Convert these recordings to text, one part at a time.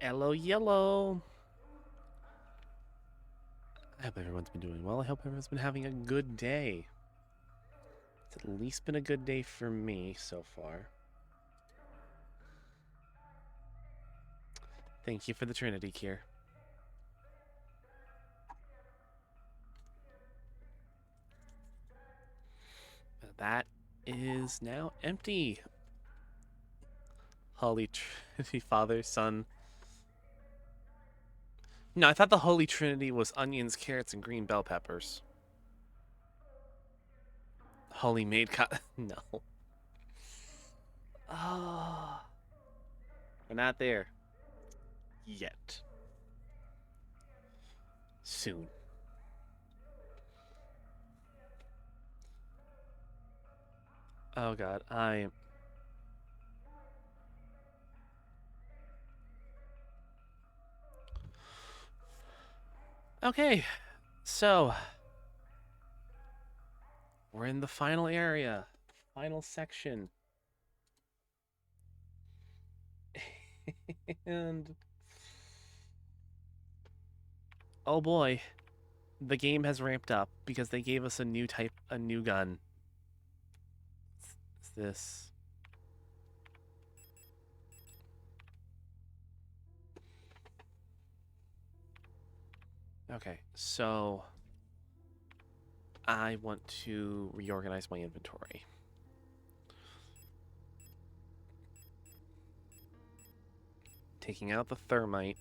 Hello, yellow. I hope everyone's been doing well. I hope everyone's been having a good day. It's at least been a good day for me so far. Thank you for the Trinity, Kier. That is now empty. Holy Trinity, Father, Son. No, I thought the Holy Trinity was onions, carrots, and green bell peppers. Holy Maid no. Oh. We're not there. Yet. Soon. Oh god, I am... Okay, so... We're in the final area. Final section. And... Oh boy. The game has ramped up because they gave us a new gun. It's this. Okay, so I want to reorganize my inventory. Taking out the thermite.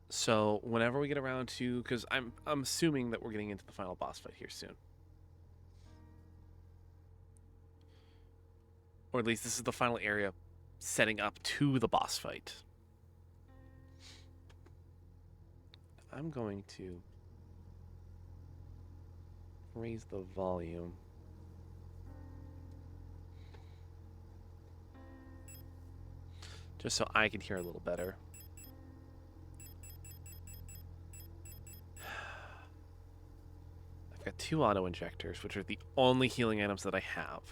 So whenever we get around to, because I'm assuming that we're getting into the final boss fight here soon. Or at least this is the final area setting up to the boss fight. I'm going to raise the volume. Just so I can hear a little better. I've got 2 auto injectors, which are the only healing items that I have.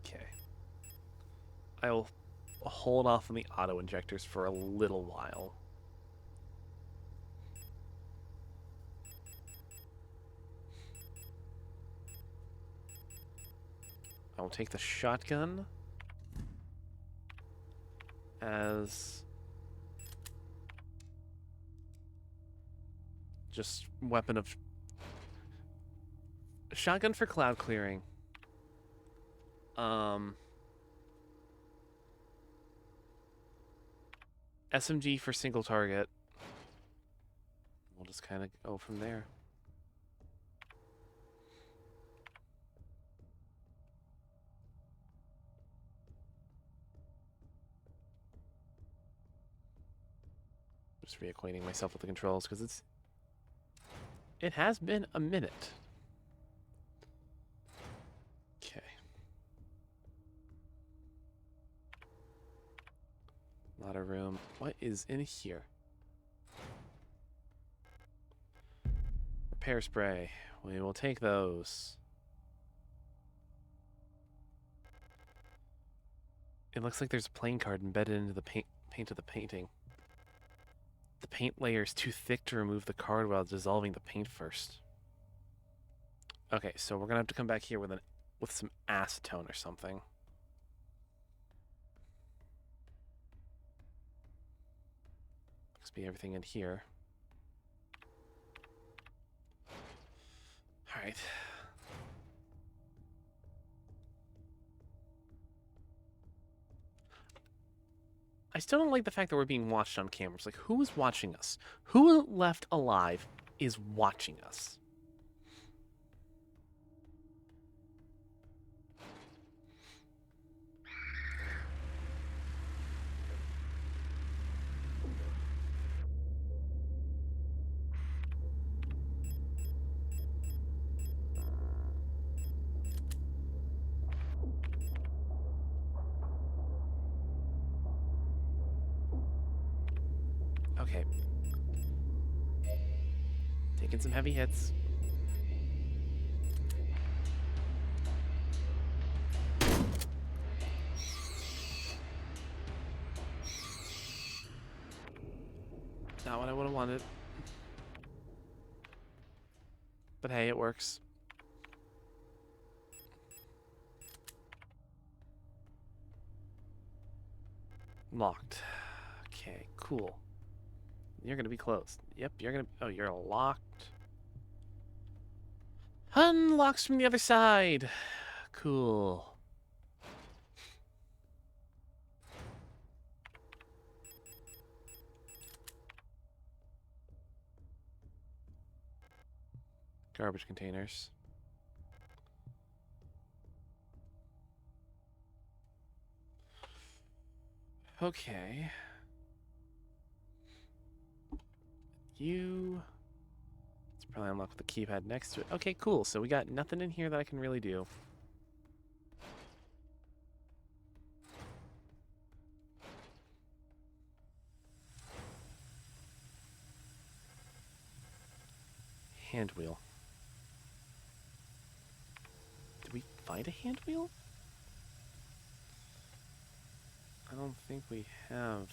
Okay. I'll hold off on the auto injectors for a little while. I will take the shotgun as just weapon of shotgun for cloud clearing. SMG for single target. We'll just kind of go from there. Just reacquainting myself with the controls because it has been a minute. Okay. A lot of room. What is in here? Repair spray. We will take those. It looks like there's a playing card embedded into the paint of the painting. The paint layer is too thick to remove the card while dissolving the paint first. Okay, so we're gonna have to come back here with some acetone or something. Must be everything in here. All right. I still don't like the fact that we're being watched on cameras. Like, who is watching us? Who left alive is watching us? Okay. Taking some heavy hits. Not what I would have wanted. But hey, it works. Locked. Okay, cool. You're gonna be closed. Yep, you're gonna... Oh, you're locked. Unlocks from the other side. Cool. Garbage containers. Okay. You... It's probably unlocked with the keypad next to it. Okay, cool. So we got nothing in here that I can really do. Hand wheel. Did we find a hand wheel? I don't think we have.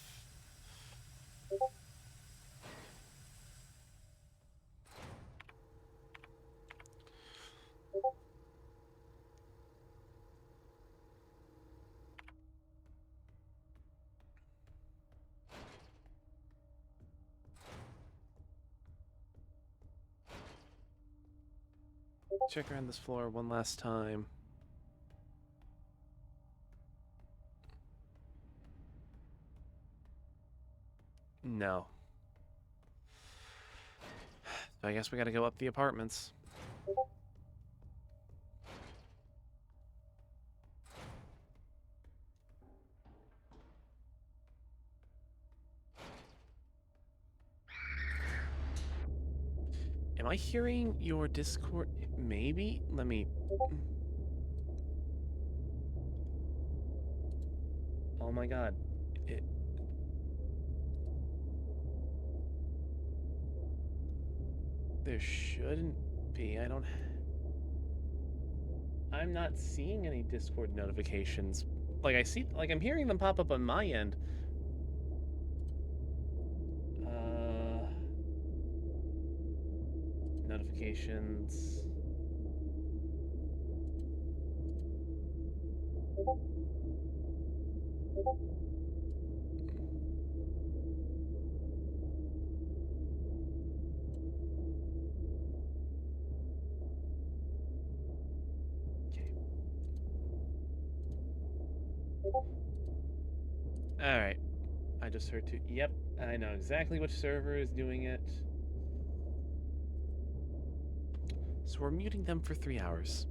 Check around this floor one last time. No. So I guess we gotta go up the apartments. Am I hearing your Discord? Maybe? Let me... Oh my god. There shouldn't be. I'm not seeing any Discord notifications. Like, I'm hearing them pop up on my end. Notifications. Alright. I just heard two. Yep, I know exactly which server is doing it. So we're muting them for 3 hours.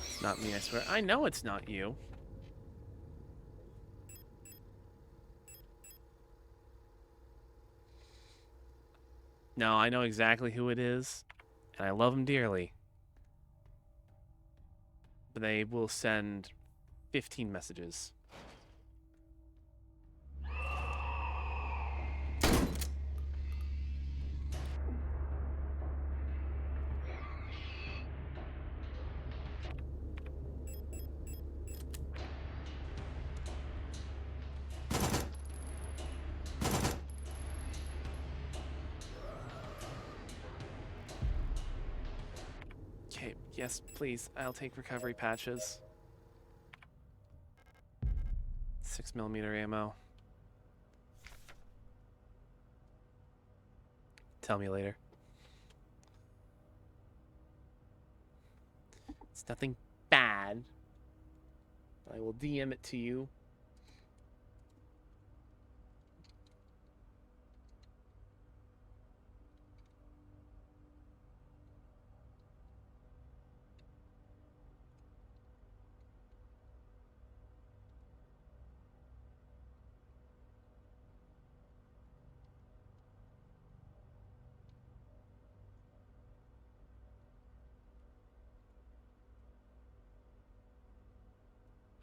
It's not me, I swear. I know it's not you. No, I know exactly who it is, and I love them dearly. But they will send 15 messages. Okay, yes, please. I'll take recovery patches. 6mm ammo. Tell me later. It's nothing bad. I will DM it to you.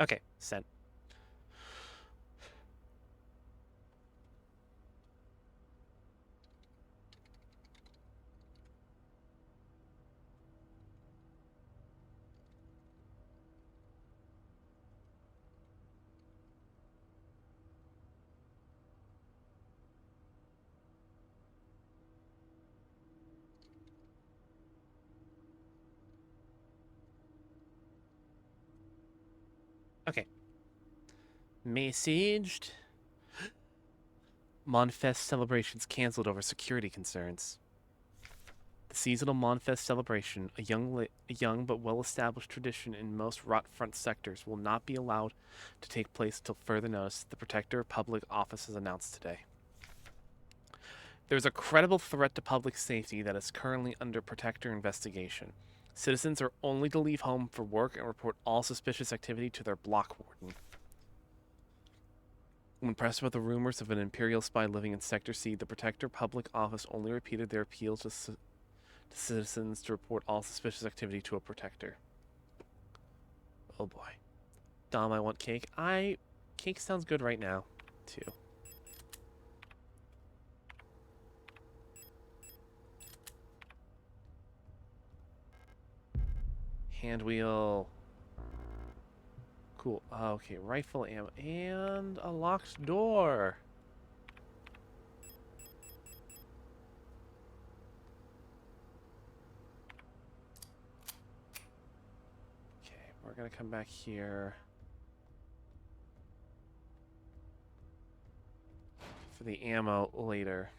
Okay, sent. Okay. Messaged. Monfest celebrations canceled over security concerns. The seasonal Monfest celebration, a young but well-established tradition in most Rotfront sectors, will not be allowed to take place until further notice, the Protector of Public Office has announced today. There's a credible threat to public safety that is currently under Protector investigation. Citizens are only to leave home for work and report all suspicious activity to their block warden. When pressed about the rumors of an Imperial spy living in Sector C, the Protector Public Office only repeated their appeal to citizens to report all suspicious activity to a Protector. Oh boy. Dom, I want cake. Cake sounds good right now, too. Hand wheel. Cool. Okay, rifle ammo. And a locked door. Okay, we're gonna come back here for the ammo later.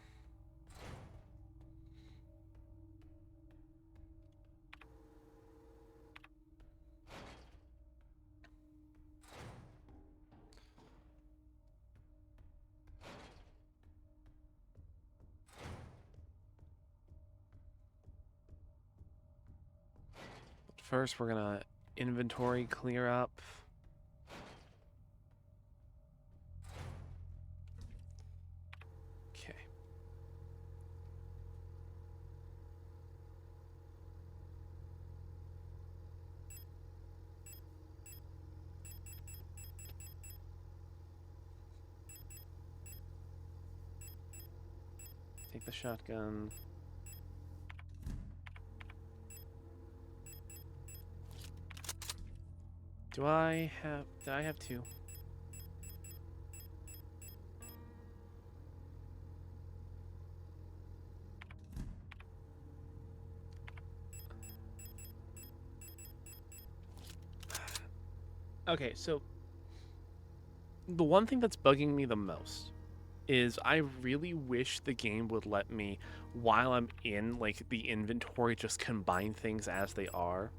First, we're gonna inventory clear up. Okay. Take the shotgun. Do I have two? Okay, so the one thing that's bugging me the most is I really wish the game would let me, while I'm in like the inventory, just combine things as they are.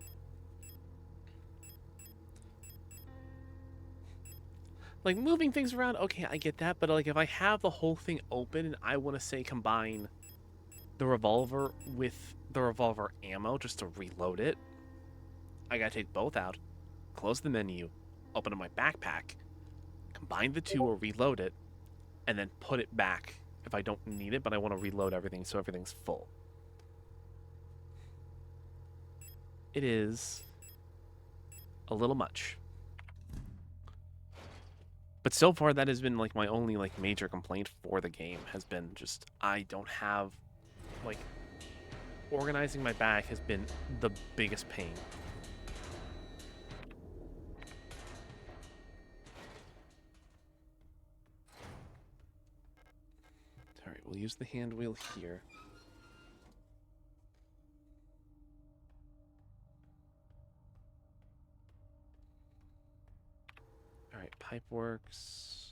Like moving things around, okay, I get that, but like if I have the whole thing open and I want to say combine the revolver with the revolver ammo just to reload it, I gotta take both out, close the menu, open up my backpack, combine the two or reload it, and then put it back if I don't need it, but I want to reload everything so everything's full. It is a little much. But so far, that has been like my only like major complaint for the game has been just I don't have like organizing my bag has been the biggest pain. All right, we'll use the hand wheel here. All right, pipe works.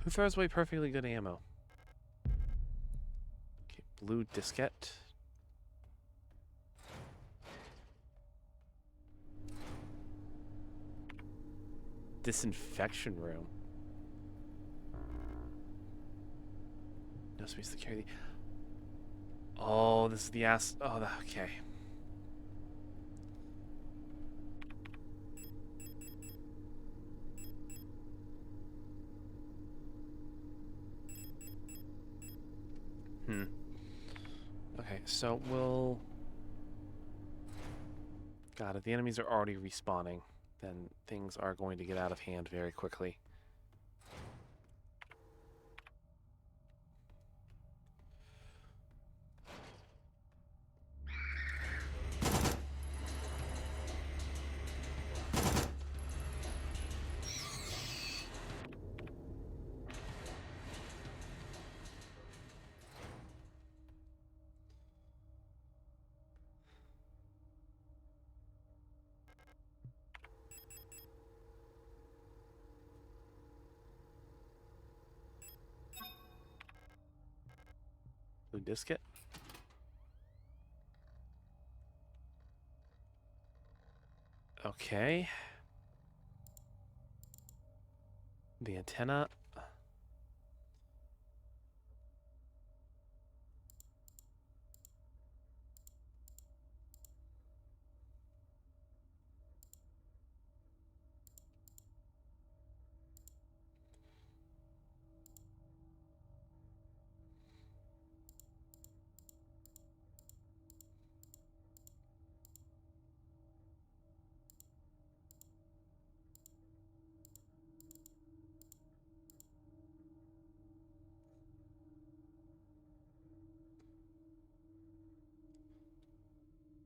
Who throws away perfectly good ammo? Okay, blue diskette. Disinfection room. No space to carry the... Oh, this is the ass... Oh, okay. Okay, so we'll... God, if the enemies are already respawning, then things are going to get out of hand very quickly. Blue Disket. Okay. The antenna.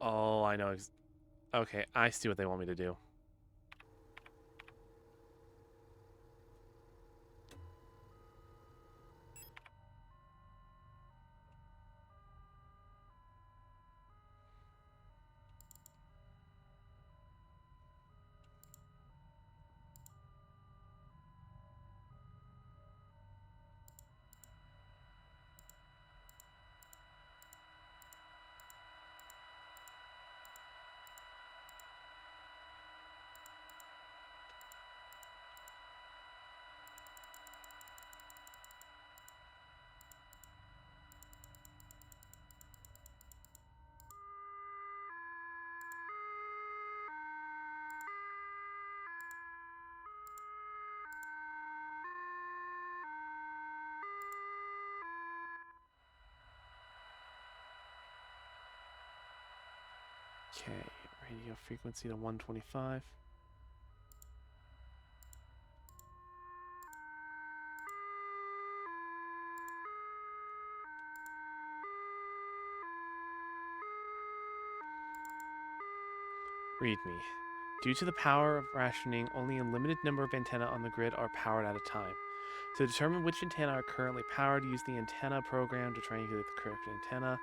Oh, I know. Okay, I see what they want me to do. Okay, radio frequency to 125. Read me. Due to the power of rationing, only a limited number of antennae on the grid are powered at a time. To determine which antenna are currently powered, use the antenna program to triangulate the correct antenna.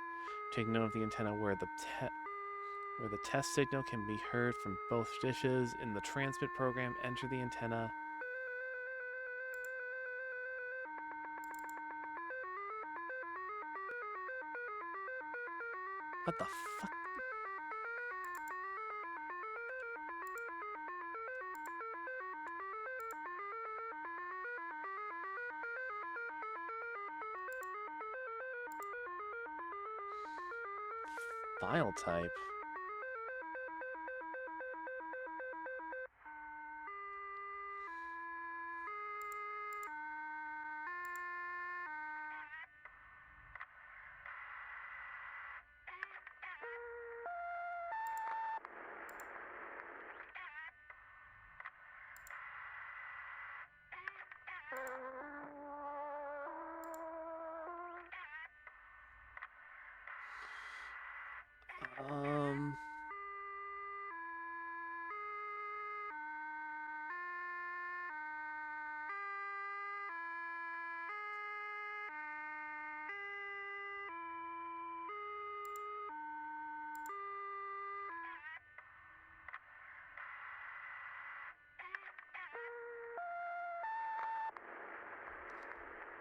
Take note of the antenna where the test signal can be heard from both dishes. In the transmit program, enter the antenna. What the fuck? File type.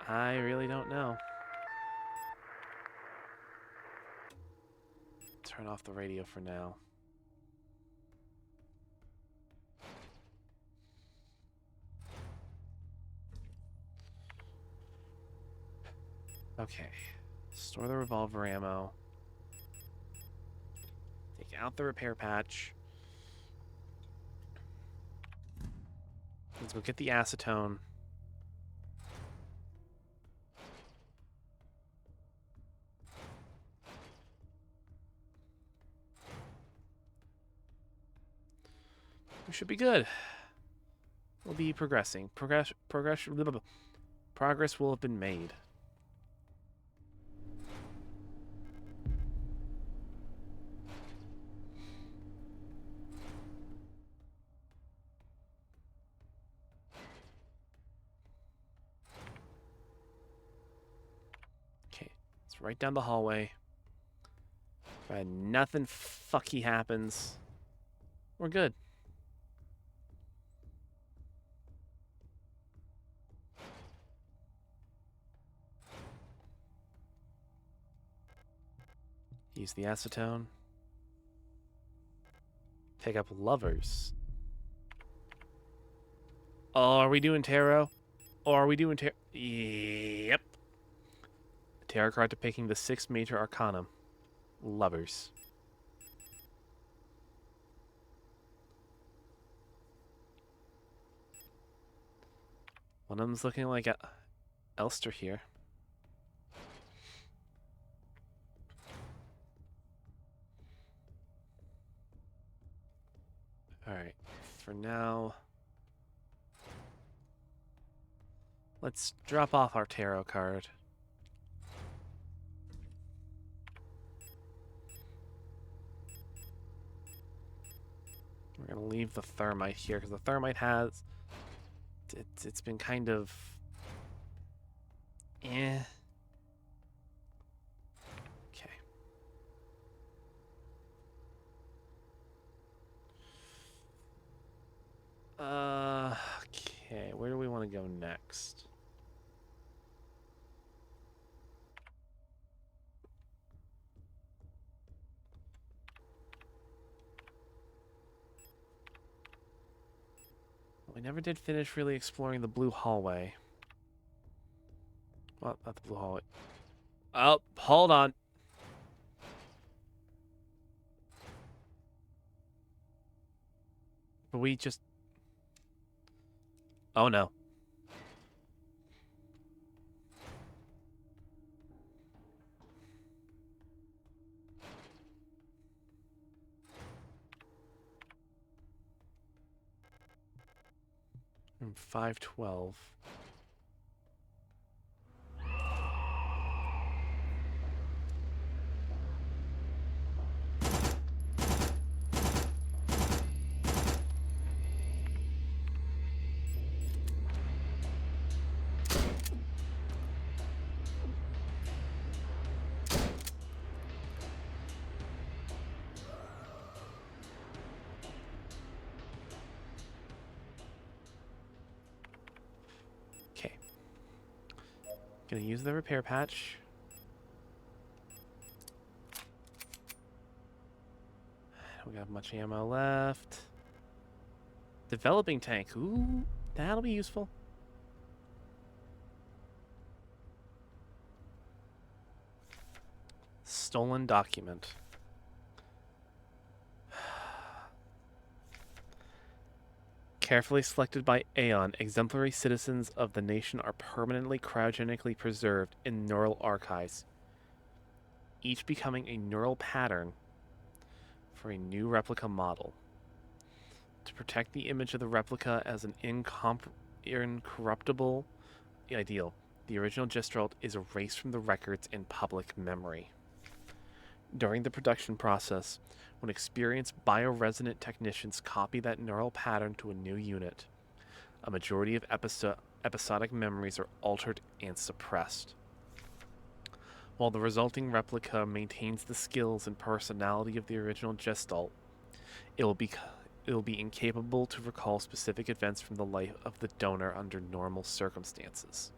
I really don't know. Turn off the radio for now. Okay. Store the revolver ammo. Take out the repair patch. Let's go get the acetone. should be good. We'll be progressing. Progress will have been made. Okay, it's right down the hallway. Nothing fucky happens. We're good. Use the acetone. Pick up lovers. Oh, are we doing tarot? Or are we doing tarot? Yep. Tarot card depicting the 6th major arcanum. Lovers. One of them's looking like Elster here. Alright, for now, let's drop off our tarot card. We're going to leave the thermite here, because the thermite has... It's been kind of... eh. Okay. Okay, where do we want to go next? We never did finish really exploring the blue hallway. Well, not the blue hallway. Oh, hold on. But we just... oh no. Room 512. Gonna use the repair patch. Don't got much ammo left. Developing tank. Ooh, that'll be useful. Stolen document. Carefully selected by Aeon, exemplary citizens of the nation are permanently cryogenically preserved in neural archives, each becoming a neural pattern for a new replica model. To protect the image of the replica as an incorruptible ideal, the original Gestalt is erased from the records in public memory. During the production process, when experienced bioresonant technicians copy that neural pattern to a new unit, a majority of episodic memories are altered and suppressed. While the resulting replica maintains the skills and personality of the original Gestalt, it will be incapable to recall specific events from the life of the donor under normal circumstances.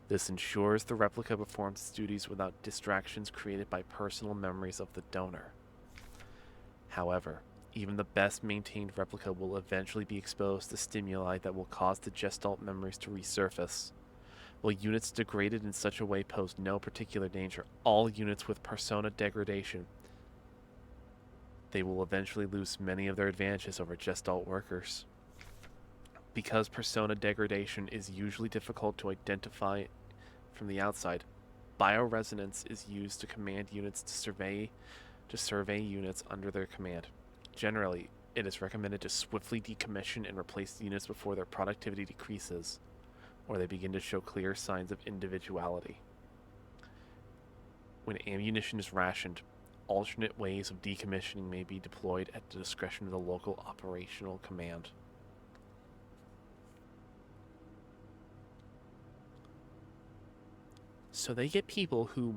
This ensures the replica performs its duties without distractions created by personal memories of the donor. However, even the best maintained replica will eventually be exposed to stimuli that will cause the Gestalt memories to resurface. While units degraded in such a way pose no particular danger, all units with persona degradation, they will eventually lose many of their advantages over Gestalt workers. Because persona degradation is usually difficult to identify from the outside, bioresonance is used to command units to survey units under their command. Generally, It is recommended to swiftly decommission and replace the units before their productivity decreases, or they begin to show clear signs of individuality. When ammunition is rationed, alternate ways of decommissioning may be deployed at the discretion of the local operational command. So they get people who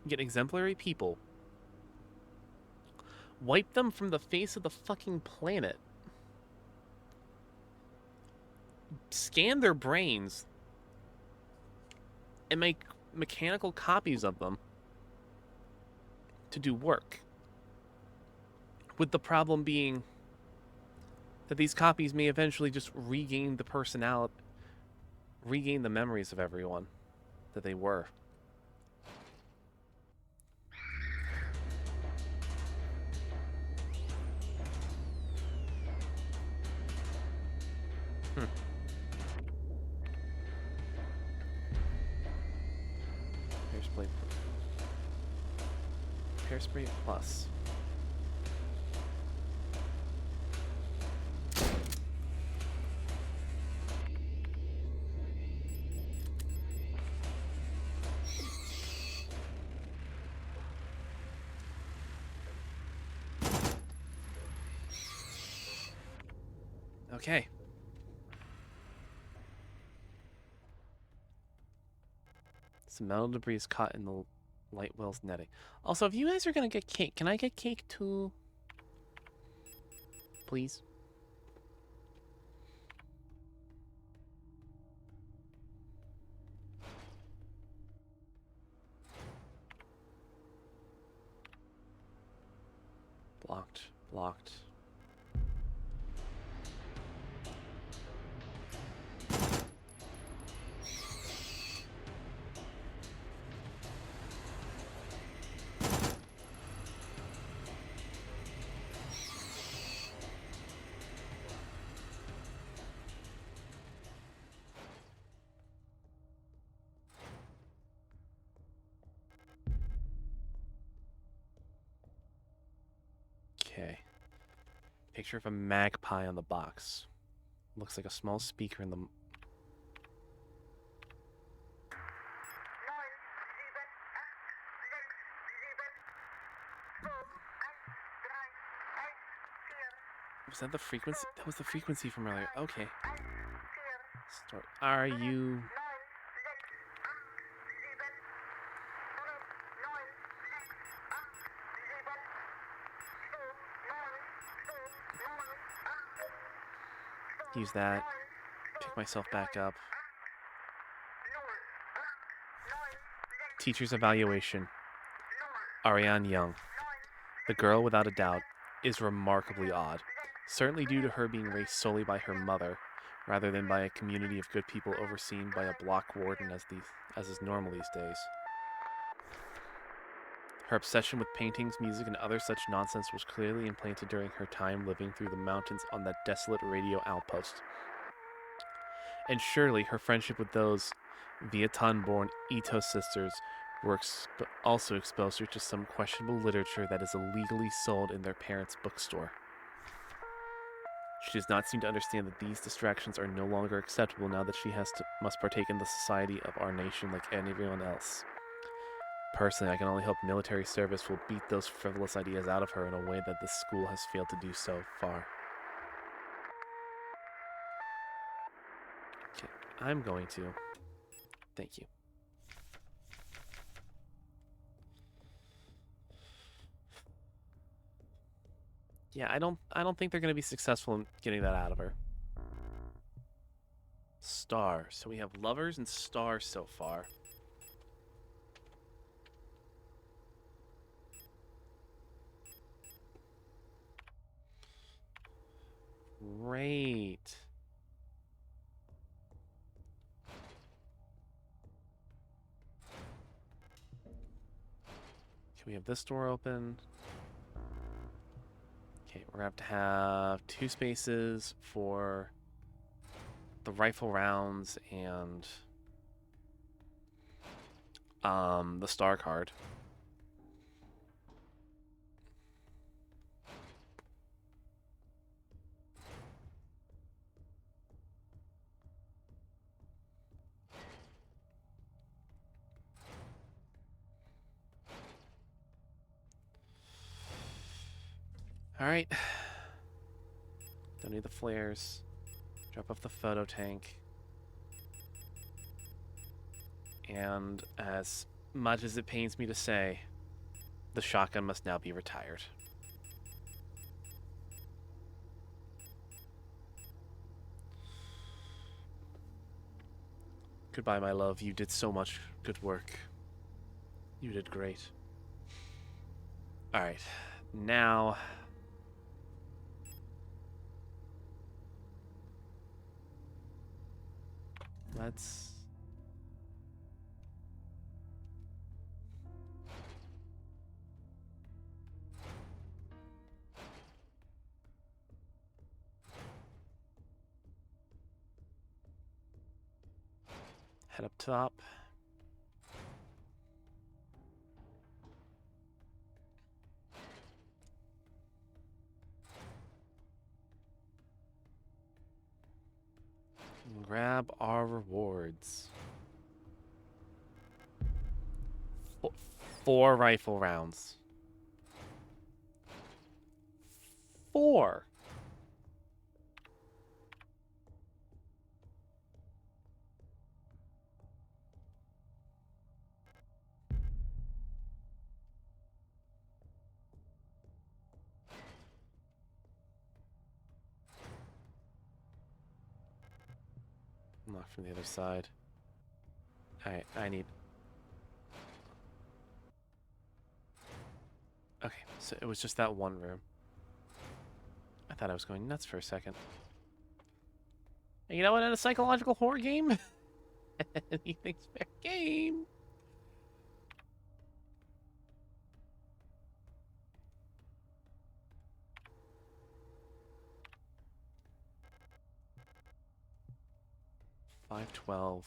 get exemplary people, wipe them from the face of the fucking planet, scan their brains, and make mechanical copies of them to do work. With the problem being that these copies may eventually just regain the personality, regain the memories of everyone that they were. Hairspray Plus. Okay. Some metal debris is caught in the light well's netting. Also, if you guys are gonna get cake, can I get cake too? Please? Blocked. Blocked. Okay. Picture of a magpie on the box. Looks like a small speaker in the... Was that the frequency? That was the frequency from earlier. Okay. Start. Are you... Use that. Pick myself back up. Teacher's evaluation. Ariane Young. The girl, without a doubt, is remarkably odd. Certainly due to her being raised solely by her mother, rather than by a community of good people overseen by a block warden as is normal these days. Her obsession with paintings, music, and other such nonsense was clearly implanted during her time living through the mountains on that desolate radio outpost. And surely her friendship with those Vietnam-born Ito sisters were also exposed her to some questionable literature that is illegally sold in their parents' bookstore. She does not seem to understand that these distractions are no longer acceptable now that she must partake in the society of our nation like anyone else. Personally, I can only hope military service will beat those frivolous ideas out of her in a way that this school has failed to do so far. Okay, I'm going to. Thank you. Yeah, I don't think they're going to be successful in getting that out of her. Stars. So we have lovers and stars so far. Great. Can we have this door open? Okay, we're going to have 2 spaces for the rifle rounds and the star card. Alright. Don't need the flares. Drop off the photo tank. And as much as it pains me to say, the shotgun must now be retired. Goodbye, my love. You did so much good work. You did great. Alright. Now... let's... head up top. Grab our rewards. 4 rifle rounds. 4. Unlock from the other side. Alright, I need... okay, so it was just that one room. I thought I was going nuts for a second. And you know what? In a psychological horror game, anything's fair game. $512.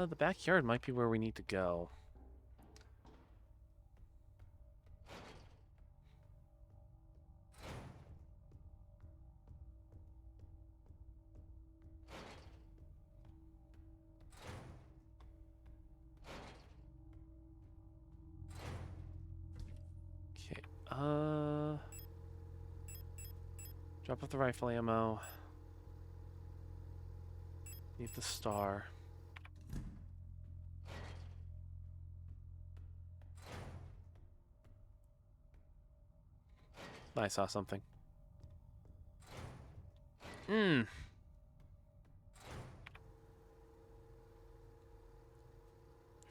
The backyard might be where we need to go. Okay, drop off the rifle ammo. Need the star. I saw something. We've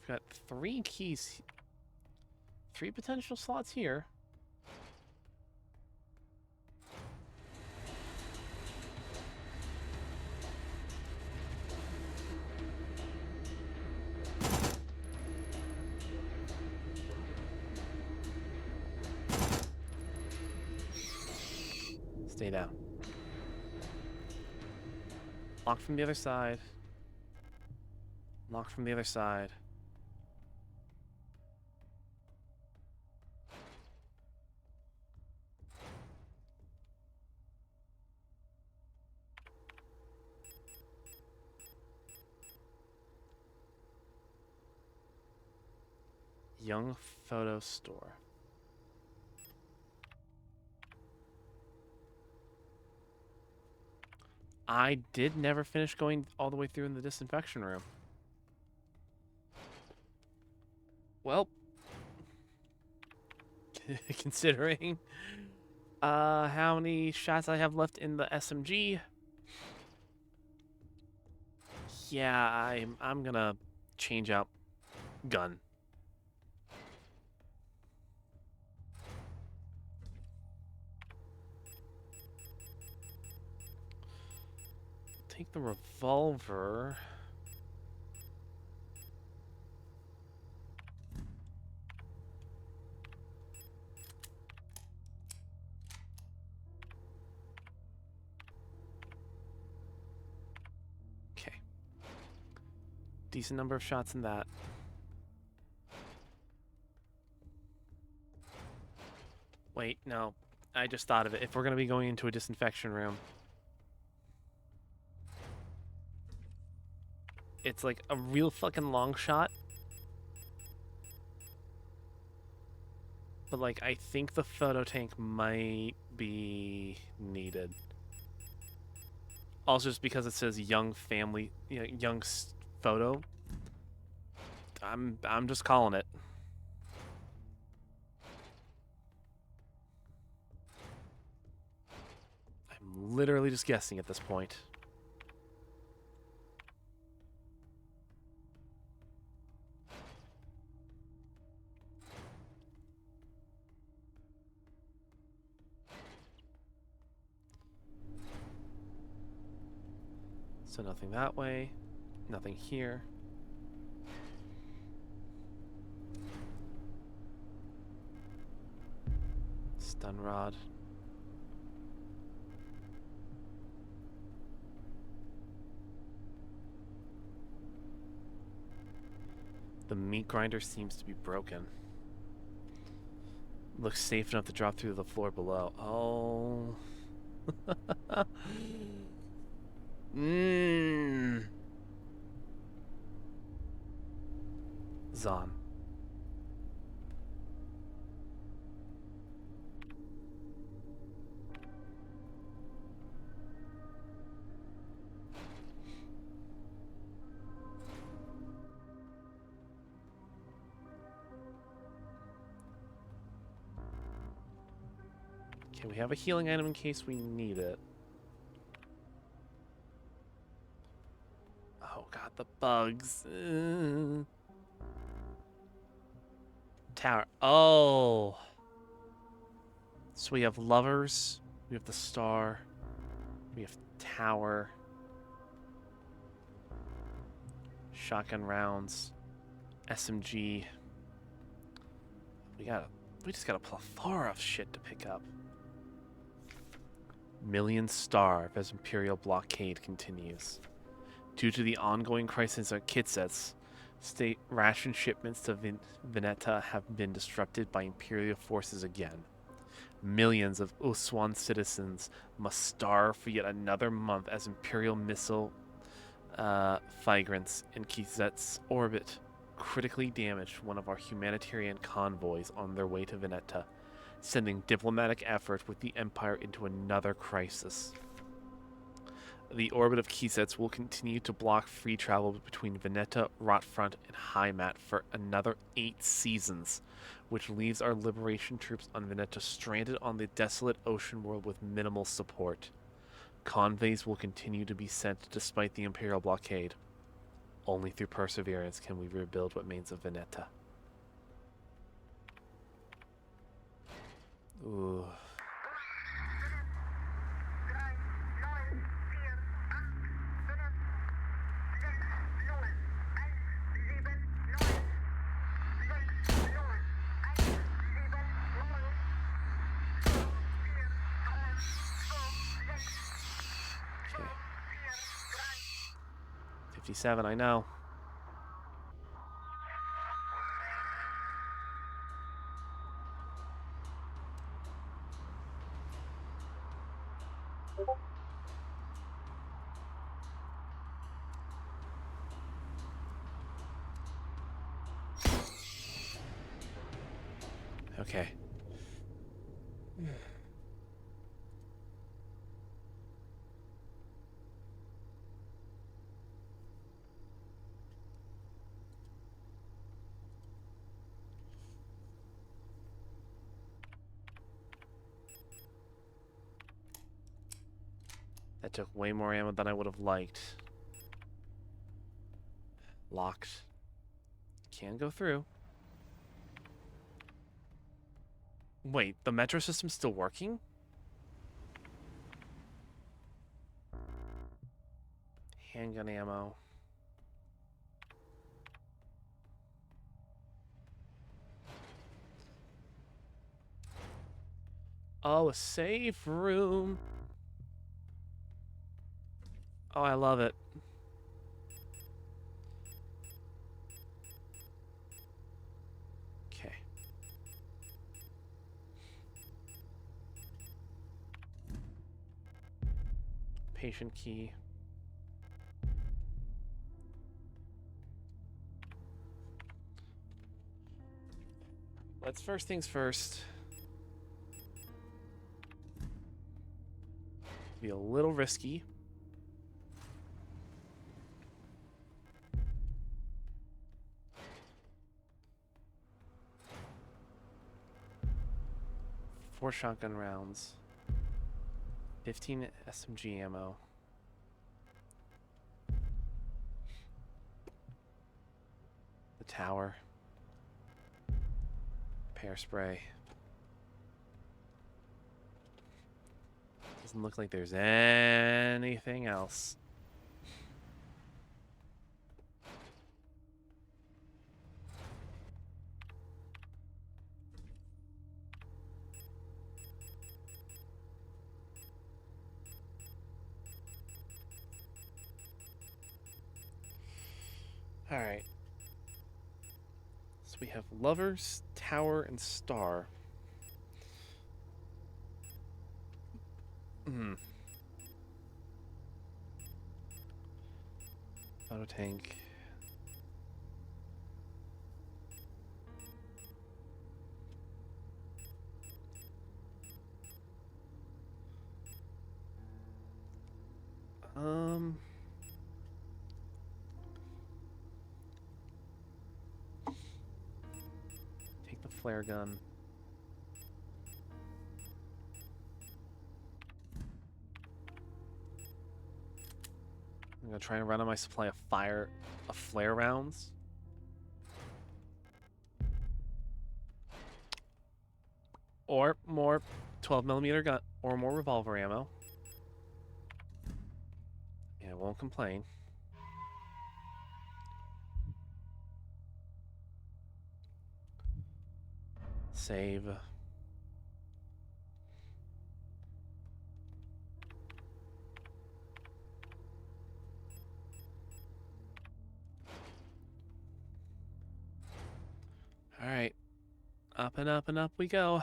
got 3 keys. 3 potential slots here. Stay down. Lock from the other side. Lock from the other side. Young Photo Store. I did never finish going all the way through in the disinfection room. Well, considering how many shots I have left in the SMG, yeah, I'm gonna change out gun. Take the revolver. Okay. Decent number of shots in that. Wait, no. I just thought of it. If we're going to be going into a disinfection room, It's like a real fucking long shot. But like, I think the photo tank might be needed. Also, just because it says young family, you know, young photo. I'm just calling it. I'm literally just guessing at this point. So nothing that way, nothing here. Stun rod. The meat grinder seems to be broken. Looks safe enough to drop through the floor below. Oh. Zon. Okay, we have a healing item in case we need it. Oh god, the bugs. Tower. Oh. So we have lovers. We have the star. We have tower. Shotgun rounds. SMG. We just got a plethora of shit to pick up. Millions starve as Imperial blockade continues. Due to the ongoing crisis at kit sets, state ration shipments to Veneta have been disrupted by Imperial forces again. Millions of Uswan citizens must starve for yet another month as Imperial missile flagrants in Kizet's orbit critically damaged one of our humanitarian convoys on their way to Veneta, sending diplomatic effort with the Empire into another crisis. The orbit of Kisets will continue to block free travel between Veneta, Rotfront, and Heimat for another 8 seasons, which leaves our liberation troops on Veneta stranded on the desolate ocean world with minimal support. Convoys will continue to be sent despite the Imperial blockade. Only through perseverance can we rebuild what remains of Veneta. Ooh. Okay. 57, I know. Okay. That took way more ammo than I would have liked. Locked. Can go through. Wait, the metro system's still working? Handgun ammo. Oh, a safe room. Oh, I love it. Okay. Patient key. Let's first things first. Be a little risky. Four shotgun rounds. 15 SMG ammo. The tower. Pear spray. Doesn't look like there's anything else. All right. So we have lovers, tower, and star. Auto tank. Take the flare gun. I'm gonna try and run on my supply of flare rounds. Or more 12mm gun, or more revolver ammo. Yeah, I won't complain. Save. All right. Up and up and up we go.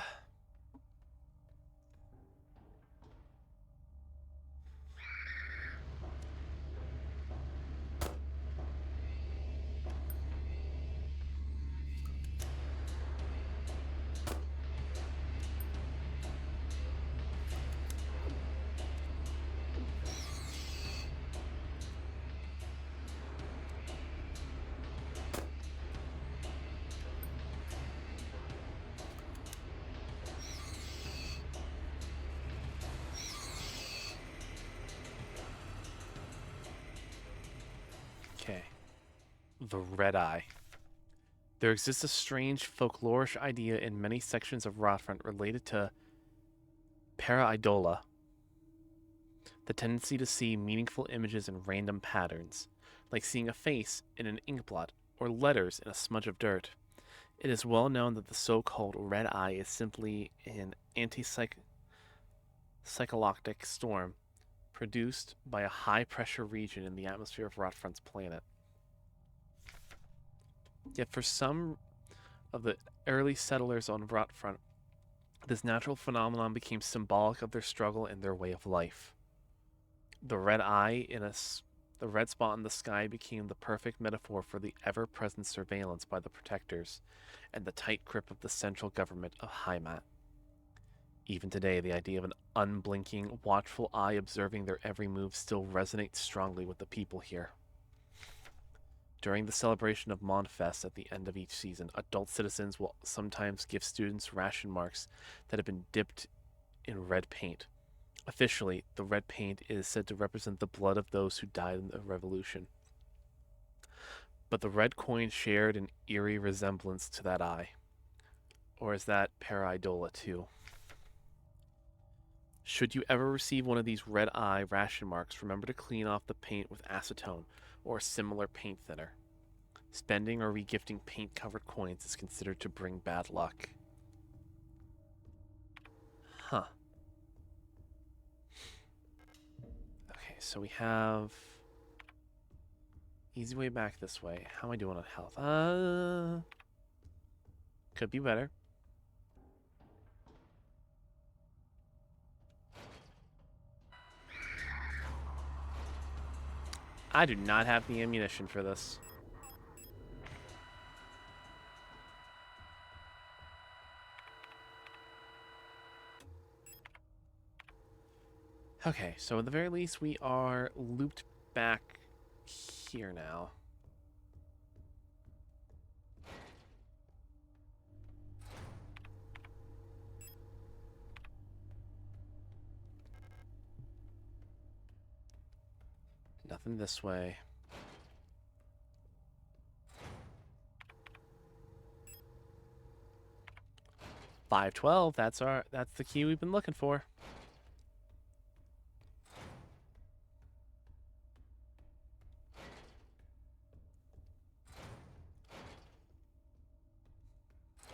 Okay. The Red Eye. There exists a strange folklorish idea in many sections of Rotfront related to pareidolia, the tendency to see meaningful images in random patterns, like seeing a face in an inkblot or letters in a smudge of dirt. It is well known that the so-called Red Eye is simply an anti-cyclotic storm produced by a high-pressure region in the atmosphere of Rotfront's planet. Yet for some of the early settlers on Rotfront, this natural phenomenon became symbolic of their struggle and their way of life. The red eye the red spot in the sky became the perfect metaphor for the ever-present surveillance by the protectors and the tight grip of the central government of Heimat. Even today, the idea of an unblinking, watchful eye observing their every move still resonates strongly with the people here. During the celebration of Monfest at the end of each season, adult citizens will sometimes give students ration marks that have been dipped in red paint. Officially, the red paint is said to represent the blood of those who died in the revolution. But the red coin shared an eerie resemblance to that eye. Or is that pareidolia too? Should you ever receive one of these red eye ration marks, remember to clean off the paint with acetone or a similar paint thinner. Spending or regifting paint-covered coins is considered to bring bad luck. Huh. Okay, so we have easy way back this way. How am I doing on health? Could be better. I do not have the ammunition for this. Okay, so at the very least, we are looped back here now. Nothing this way. $512, that's the key we've been looking for.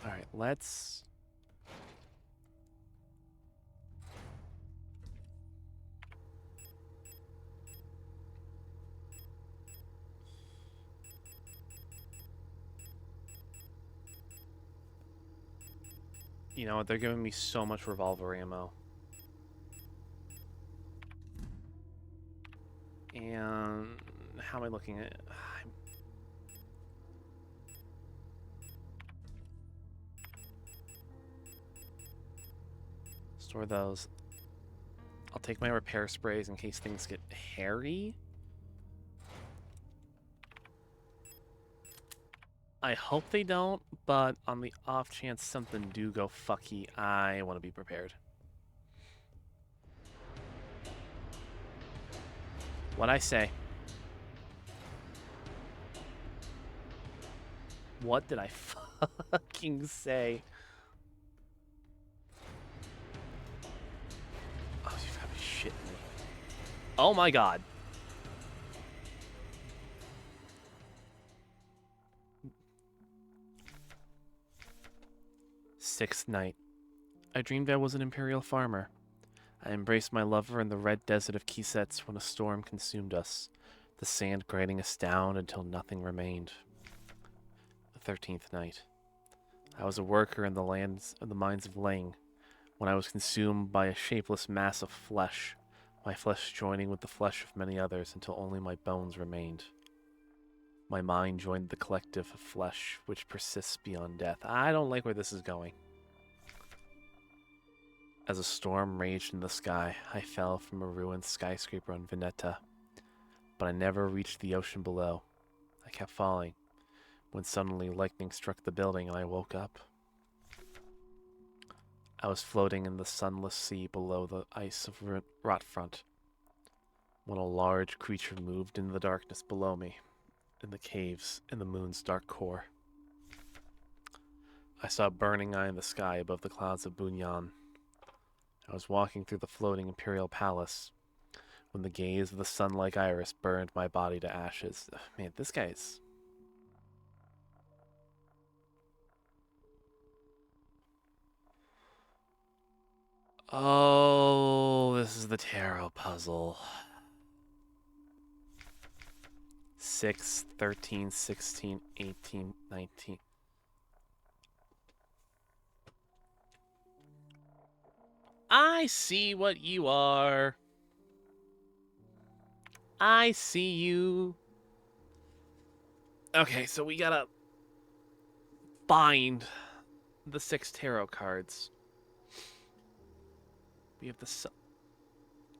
All right, let's... You know what, they're giving me so much revolver ammo. And how am I looking at... Store those. I'll take my repair sprays in case things get hairy. I hope they don't, but on the off chance something do go fucky, I want to be prepared. What'd I say? What did I fucking say? Oh, you've got to be shitting me. Oh my god. Sixth night. I dreamed I was an imperial farmer. I embraced my lover in the red desert of Kisets when a storm consumed us, the sand grinding us down until nothing remained. The 13th night. I was a worker in the mines of Ling, when I was consumed by a shapeless mass of flesh, my flesh joining with the flesh of many others until only my bones remained. My mind joined the collective of flesh which persists beyond death. I don't like where this is going. As a storm raged in the sky, I fell from a ruined skyscraper on Veneta, but I never reached the ocean below. I kept falling, when suddenly lightning struck the building and I woke up. I was floating in the sunless sea below the ice of Rotfront, when a large creature moved in the darkness below me, in the caves in the moon's dark core. I saw a burning eye in the sky above the clouds of Bunyan. I was walking through the floating imperial palace, when the gaze of the sun-like iris burned my body to ashes. Man, this guy's... Oh, this is the tarot puzzle. 6, 13, 16, 18, 19. I see what you are. I see you. Okay, so we gotta find the 6 tarot cards. We have the sun.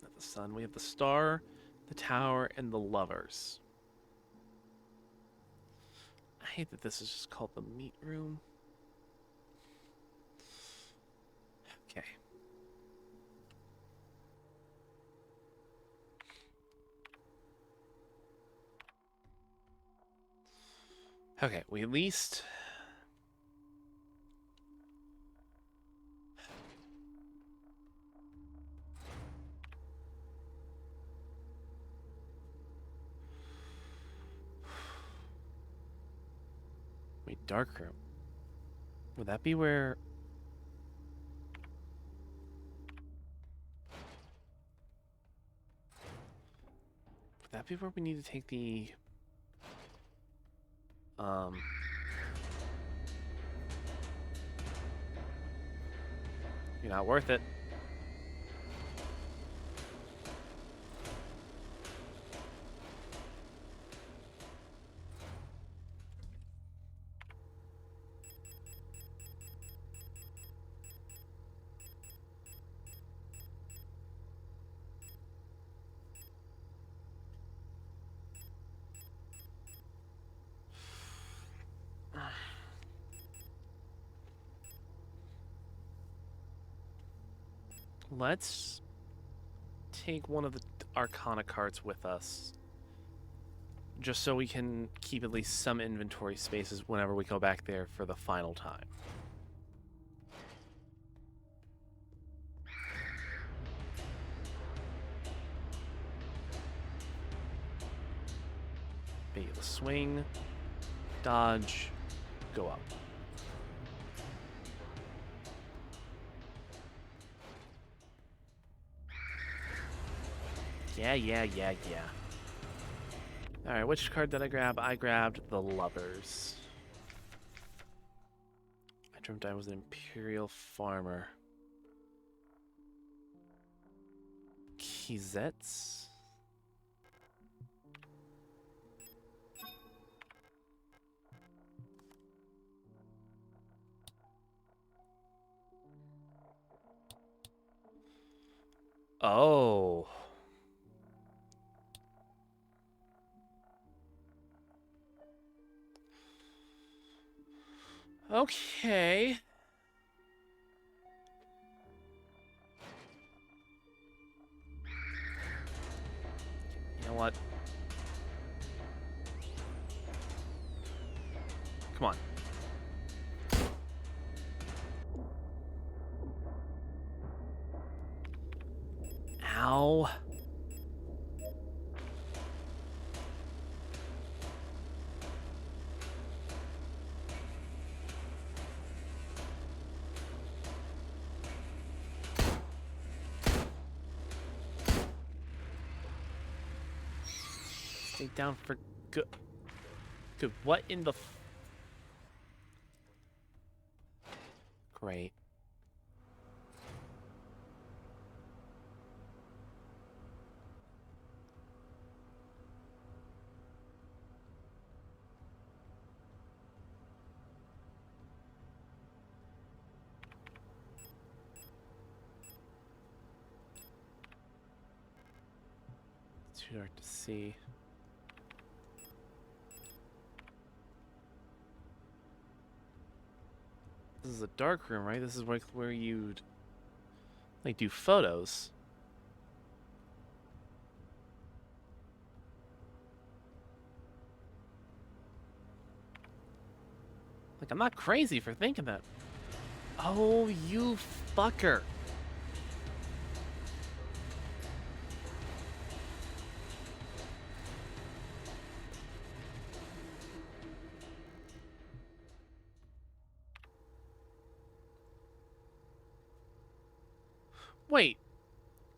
Not the sun. We have the star, the tower, and the lovers. I hate that this is just called the meat room. Okay. Okay, we at least... Wait, dark room. Would that be where... Would that be where we need to take the... You're not worth it. Let's take one of the Arcana cards with us. Just so we can keep at least some inventory spaces whenever we go back there for the final time. Be able to swing, dodge, go up. Yeah. Alright, which card did I grab? I grabbed the Lovers. I dreamt I was an Imperial Farmer. Kizetts? Oh. Okay. You know what? Come on. Ow. Stay down for good. Good. What in the Great. It's too dark to see. This is a dark room, right? This is where you'd like do photos. Like, I'm not crazy for thinking that. Oh, you fucker. Wait,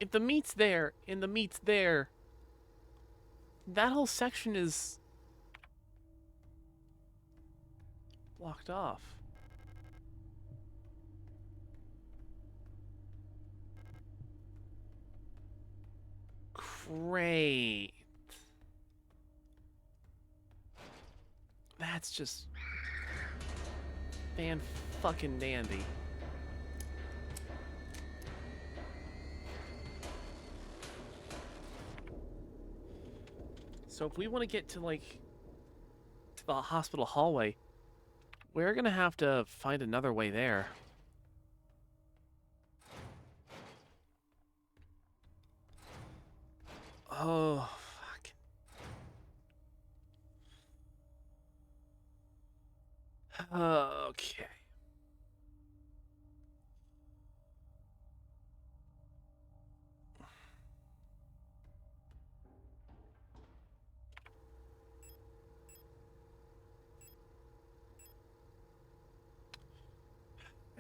if the meat's there and the meat's there, that whole section is blocked off. Great. That's just fan-fucking-dandy. So if we want to get to, like, to the hospital hallway, we're gonna have to find another way there. Oh, fuck. Okay.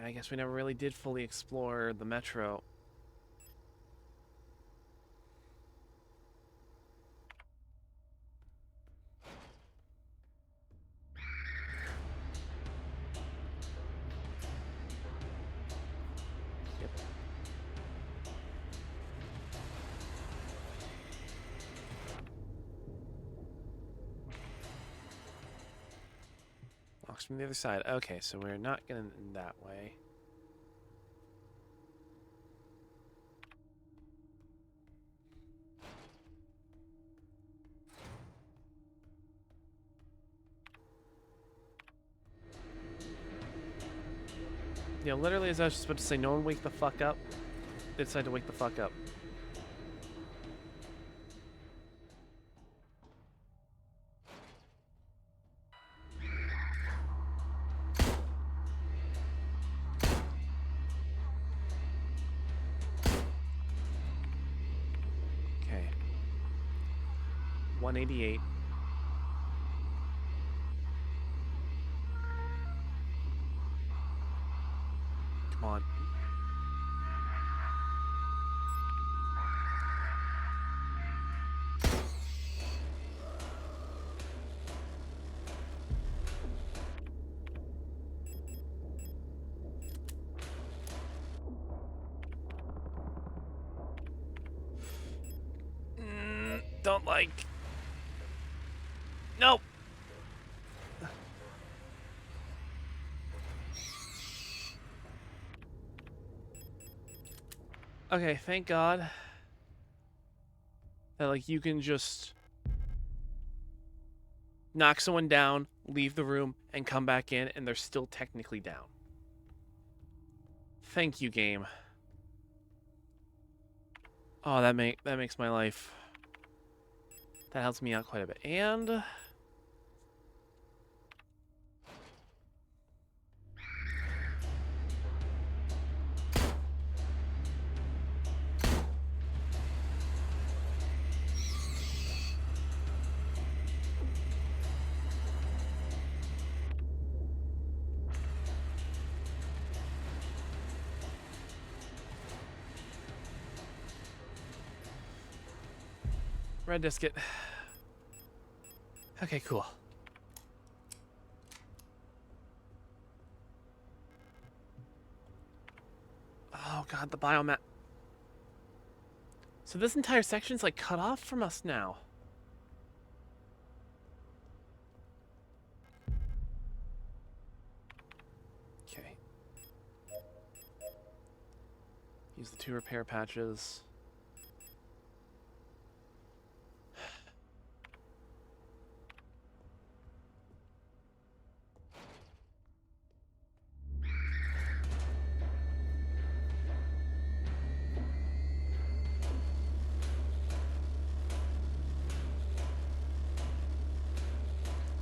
I guess we never really did fully explore the metro. Yep. Locks from the other side. Okay, so we're not going that way. You know, literally as I was just about to say, no one wake the fuck up. They decided to wake the fuck up. Okay. 188. Come on. Don't like. Nope. Okay, thank God that, like, you can just knock someone down, leave the room, and come back in, and they're still technically down. Thank you, game. Oh, that makes my life. That helps me out quite a bit. And red disket. Okay, cool. Oh God, the biomap. So this entire section's like cut off from us now. Okay. Use the 2 repair patches.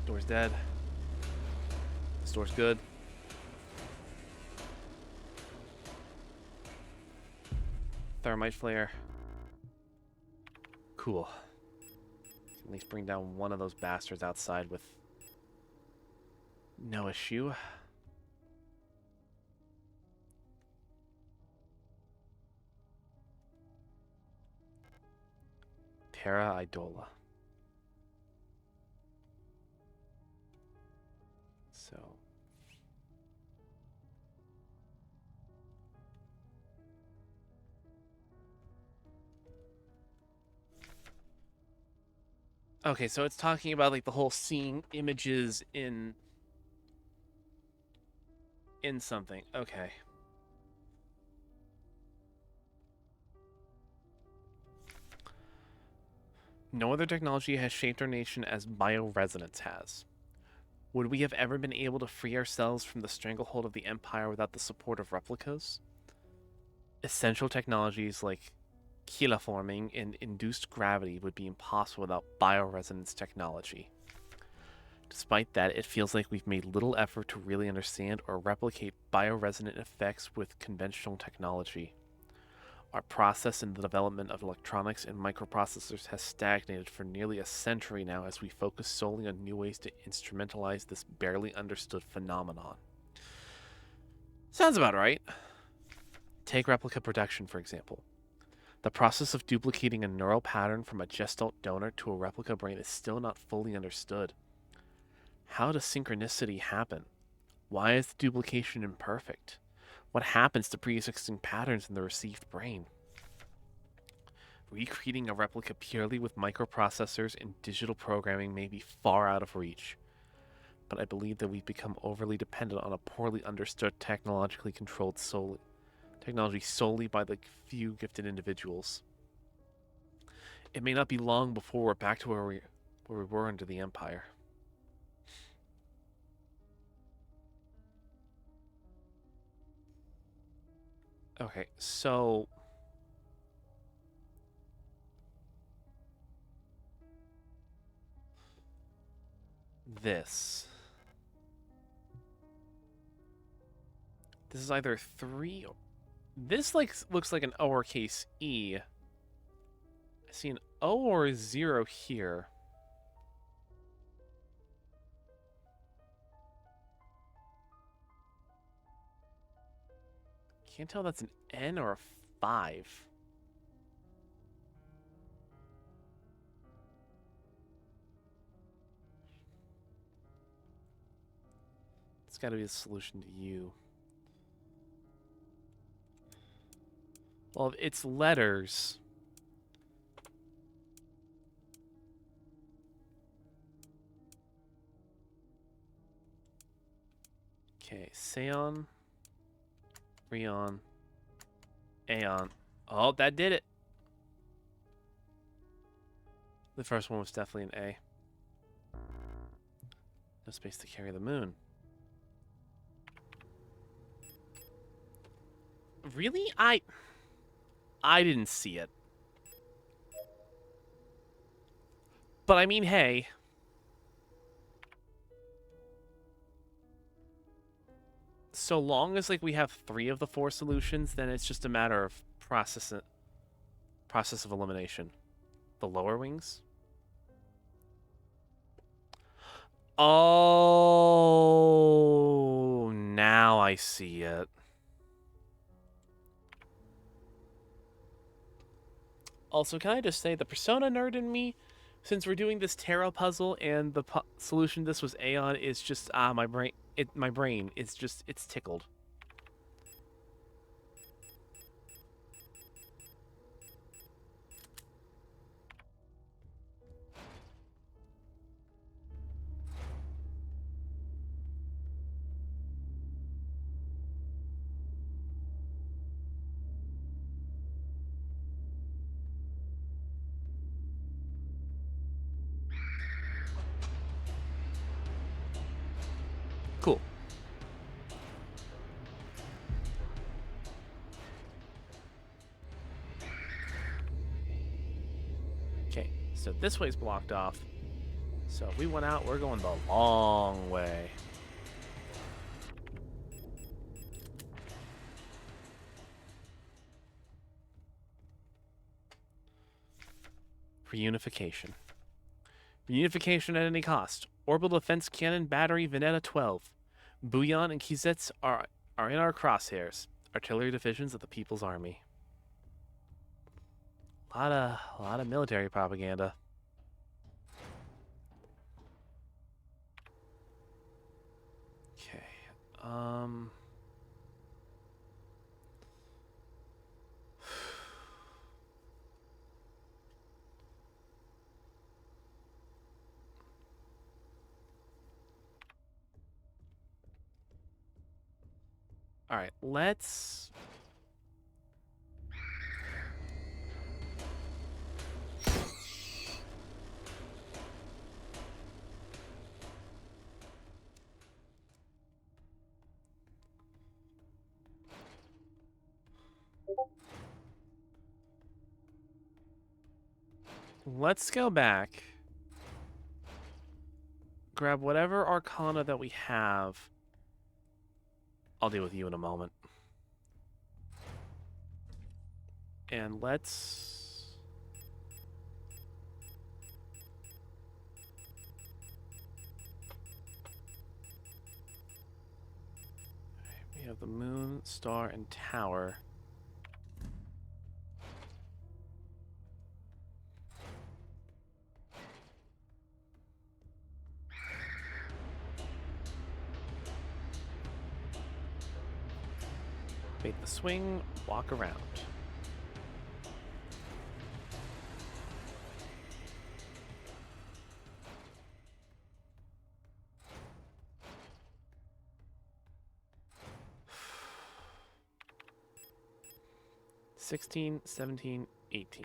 Door's dead. This door's good. Thermite flare. Cool. At least bring down one of those bastards outside with no issue. Terra Idola. So. Okay, so it's talking about like the whole seeing images in something. Okay. No other technology has shaped our nation as bioresonance has. Would we have ever been able to free ourselves from the stranglehold of the Empire without the support of replicas? Essential technologies like chelaforming and induced gravity would be impossible without bioresonance technology. Despite that, it feels like we've made little effort to really understand or replicate bioresonant effects with conventional technology. Our process in the development of electronics and microprocessors has stagnated for nearly a century now as we focus solely on new ways to instrumentalize this barely understood phenomenon. Sounds about right. Take replica production, for example. The process of duplicating a neural pattern from a gestalt donor to a replica brain is still not fully understood. How does synchronicity happen? Why is the duplication imperfect? What happens to pre-existing patterns in the received brain? Recreating a replica purely with microprocessors and digital programming may be far out of reach, but I believe that we've become overly dependent on a poorly understood technology solely by the few gifted individuals. It may not be long before we're back to where we were under the Empire. Okay, so this. This is either 3 or... This looks like an O or case E. I see an O or a 0 here. Can't tell if that's an N or a 5. It's got to be the solution to U. Well, if it's letters... Okay, Seon, Rion, Aeon. Oh, that did it. The first one was definitely an A. No space to carry the moon. Really? I didn't see it. But I mean, hey. So long as we have 3 of the 4 solutions, then it's just a matter of process of elimination. The lower wings. Oh, now I see it. Also, can I just say, the Persona nerd in me, since we're doing this tarot puzzle and the solution to this was Aeon, is just my brain. My brain is just, it's tickled. Cool. Okay, so this way's blocked off. So if we went out, we're going the long way. Reunification. Reunification at any cost. Orbital Defense Cannon Battery Veneta 12. Bouillon and Kizets are in our crosshairs. Artillery divisions of the People's Army. A lot of military propaganda. Okay. All right, let's... Let's go back. Grab whatever arcana that we have. I'll deal with you in a moment. And let's... We have the moon, star, and tower. Bait the swing, walk around. $16, $17, $18.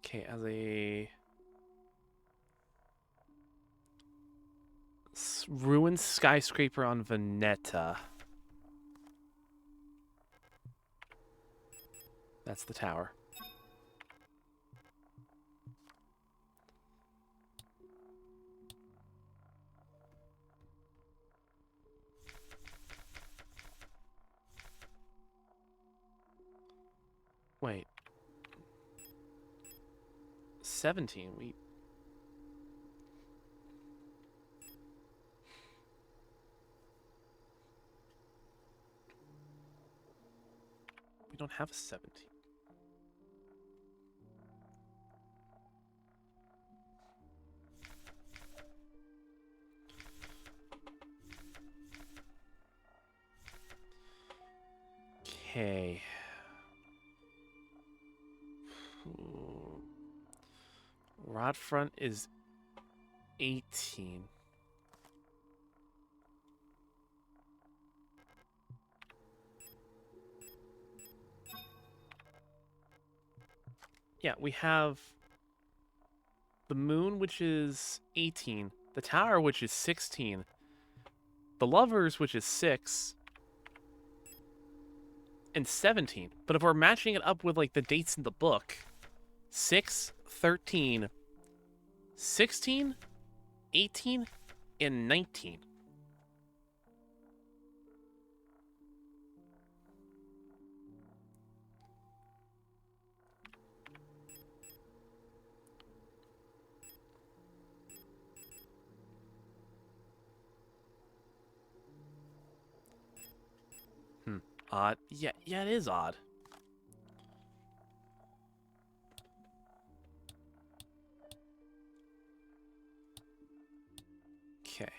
Okay, as a ruined skyscraper on Veneta. That's the tower. 17. We don't have a 17. Okay. Rod front is 18. Yeah, we have the moon, which is 18. The tower, which is 16. The lovers, which is 6. And 17. But if we're matching it up with, like, the dates in the book, 6, 13, 16, 18, and 19. Odd. Yeah, it is odd. Okay.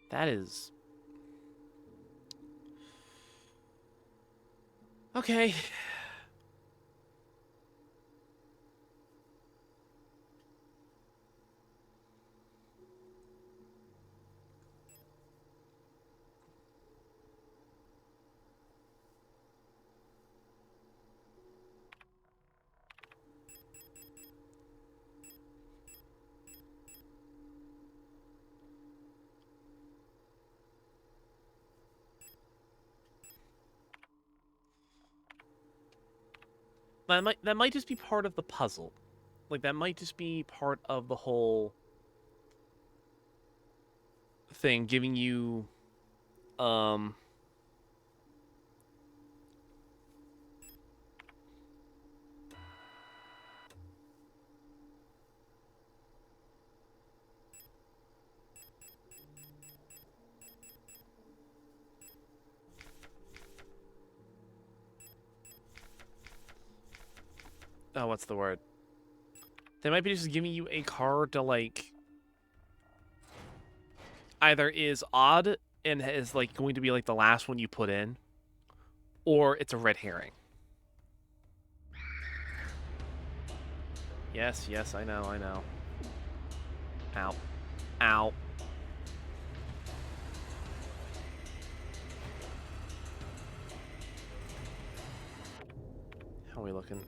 That is... Okay. That might just be part of the puzzle. Like, that might just be part of the whole thing, giving you, oh, what's the word? They might be just giving you a card to, like, either is odd and is, like, going to be, like, the last one you put in, or it's a red herring. Yes, I know. Ow. Ow. How are we looking?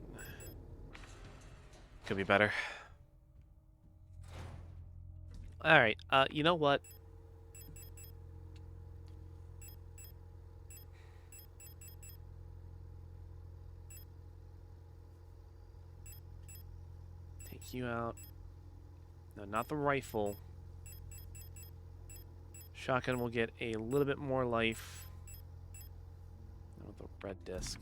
Could be better. Alright, you know what? Take you out. No, not the rifle. Shotgun will get a little bit more life. With the red disc.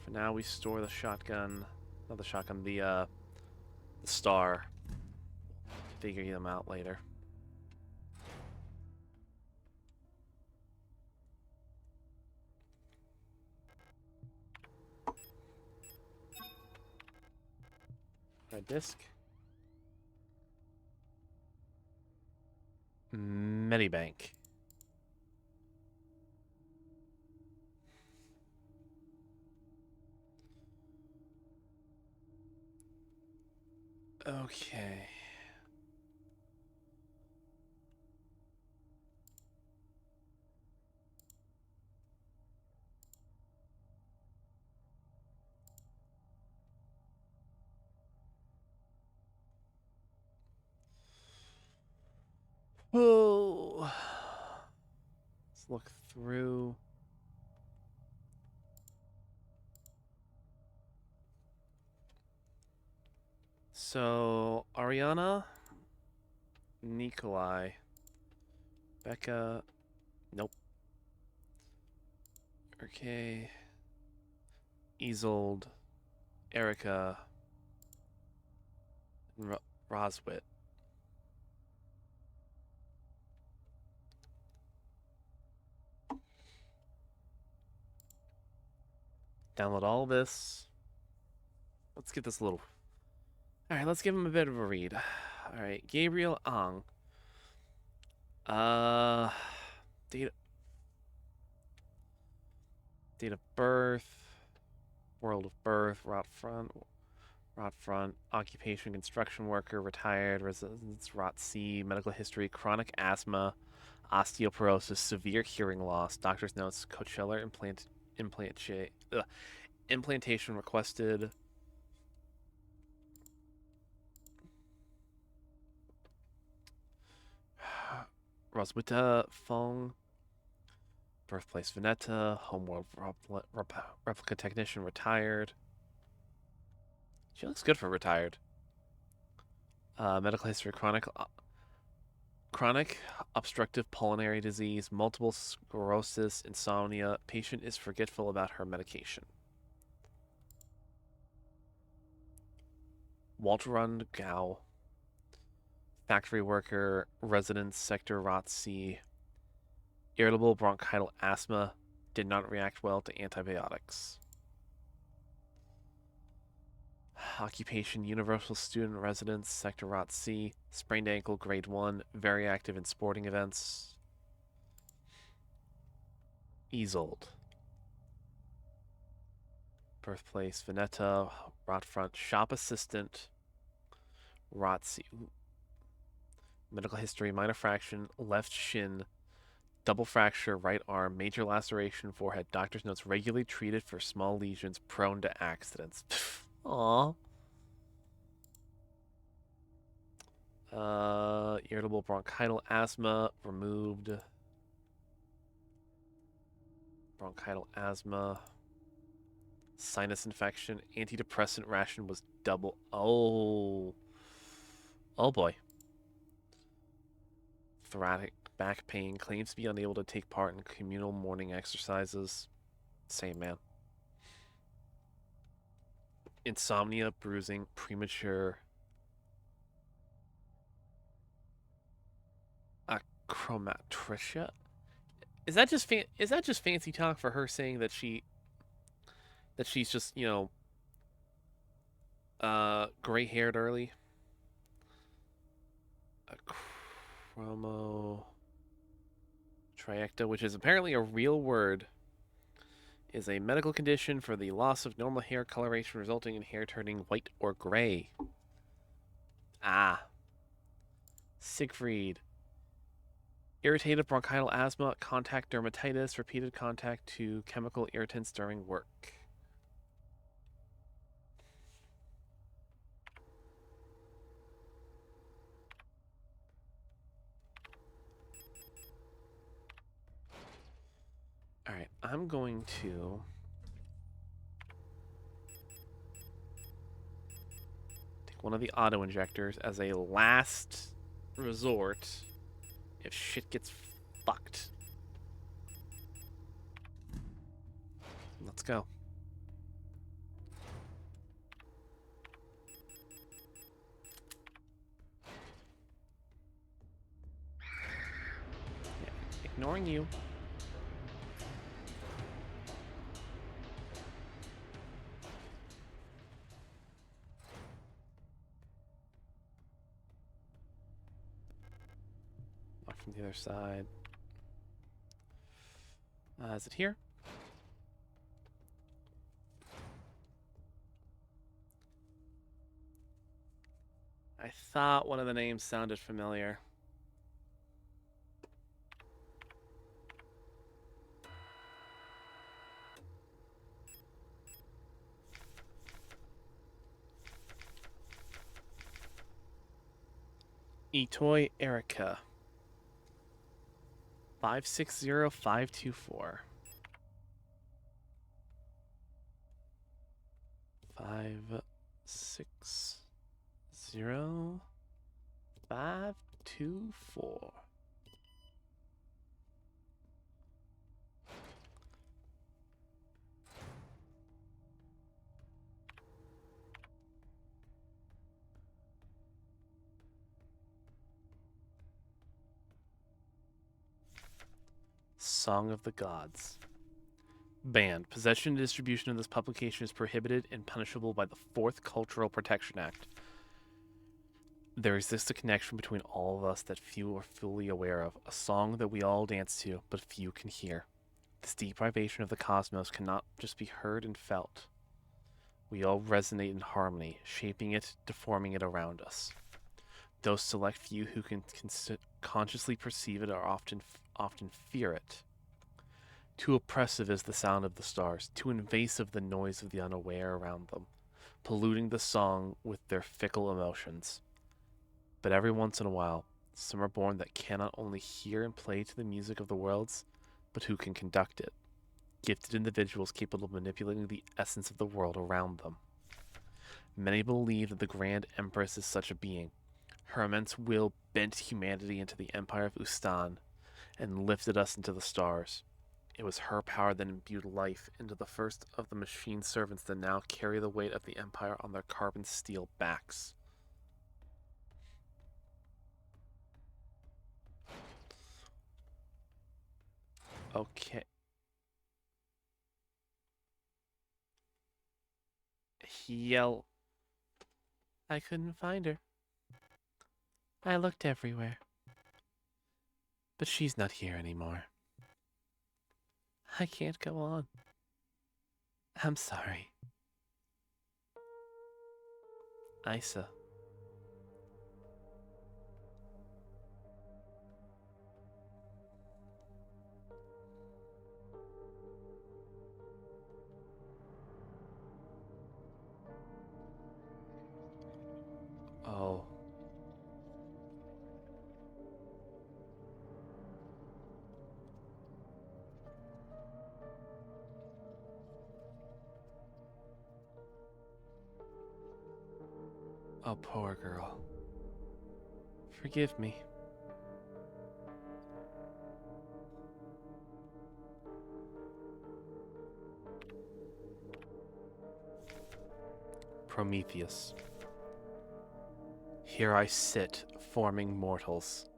For now, we store the shotgun. Not the shotgun, the star. Figure them out later. Red disc. Medibank. Okay. Oh. Let's look through. So, Ariana, Nikolai. Becca. Nope. Okay. Isolde. Erica. And Roswit. Download all this. Let's get this little. Alright, let's give him a bit of a read. Alright, Gabriel Ang. Date of birth. World of birth. Rot front. Occupation, construction worker, retired, residence, rot C, medical history, chronic asthma, osteoporosis, severe hearing loss. Doctor's notes: Coachella implantation requested. Roswitha Fong. Birthplace Veneta. Homeworld replica technician, retired. She looks good for retired. Medical history: chronic obstructive pulmonary disease, multiple sclerosis, insomnia. Patient is forgetful about her medication. Waltrund Gao. Factory worker, residence, sector rot C. Irritable bronchial asthma. Did not react well to antibiotics. Occupation, universal student residence, sector rot C. Sprained ankle, grade 1. Very active in sporting events. Isolde. Birthplace, Veneta. Rot front, shop assistant. Rot C. Medical history: minor fraction, left shin, double fracture, right arm, major laceration, forehead. Doctor's notes: regularly treated for small lesions, prone to accidents. Aww. Irritable bronchial asthma, removed. Bronchial asthma. Sinus infection. Antidepressant ration was double. Oh. Oh boy. Thoracic back pain. Claims to be unable to take part in communal morning exercises. Same, man. Insomnia, bruising, premature. Achromatricia? Is that just fancy talk for her saying that she's just, gray-haired early? Achromo triecta, which is apparently a real word, is a medical condition for the loss of normal hair coloration resulting in hair turning white or gray. Ah. Siegfried. Irritative bronchial asthma, contact dermatitis, repeated contact to chemical irritants during work. Alright, I'm going to take one of the auto injectors as a last resort if shit gets fucked. Let's go. Yeah, ignoring you. From the other side. Is it here? I thought one of the names sounded familiar. Etoy Erica. 560524. 56052. 2, 4. Song of the Gods. Banned. Possession and distribution of this publication is prohibited and punishable by the 4th Cultural Protection Act. There exists a connection between all of us that few are fully aware of, a song that we all dance to, but few can hear. This deprivation of the cosmos cannot just be heard and felt. We all resonate in harmony, shaping it, deforming it around us. Those select few who can consciously perceive it are often fear it. Too oppressive is the sound of the stars, too invasive the noise of the unaware around them, polluting the song with their fickle emotions. But every once in a while, some are born that cannot only hear and play to the music of the worlds, but who can conduct it. Gifted individuals capable of manipulating the essence of the world around them. Many believe that the Grand Empress is such a being. Her immense will bent humanity into the Empire of Ustan and lifted us into the stars. It was her power that imbued life into the first of the machine servants that now carry the weight of the Empire on their carbon steel backs. Okay. Yell. I couldn't find her. I looked everywhere. But she's not here anymore. I can't go on. I'm sorry. Isa. Oh. Oh, poor girl. Forgive me. Prometheus. Here I sit, forming mortals.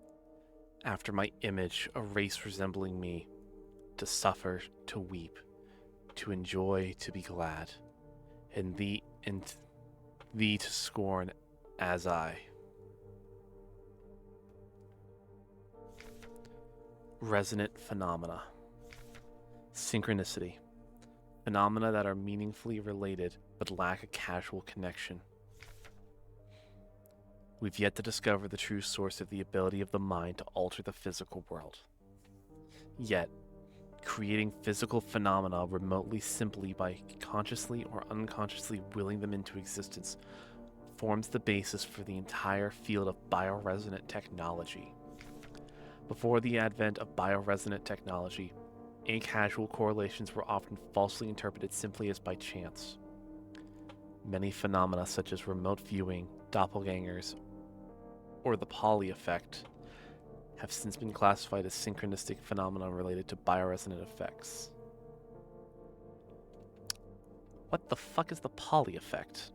After my image, a race resembling me. To suffer, to weep. To enjoy, to be glad. And thee to scorn as I. Resonant phenomena. Synchronicity. Phenomena that are meaningfully related but lack a causal connection. We've yet to discover the true source of the ability of the mind to alter the physical world. Yet, creating physical phenomena remotely simply by consciously or unconsciously willing them into existence forms the basis for the entire field of bioresonant technology. Before the advent of bioresonant technology, acasual correlations were often falsely interpreted simply as by chance. Many phenomena such as remote viewing, doppelgangers, or the Pauli effect have since been classified as synchronistic phenomena related to bioresonant effects. What the fuck is the Pauli effect?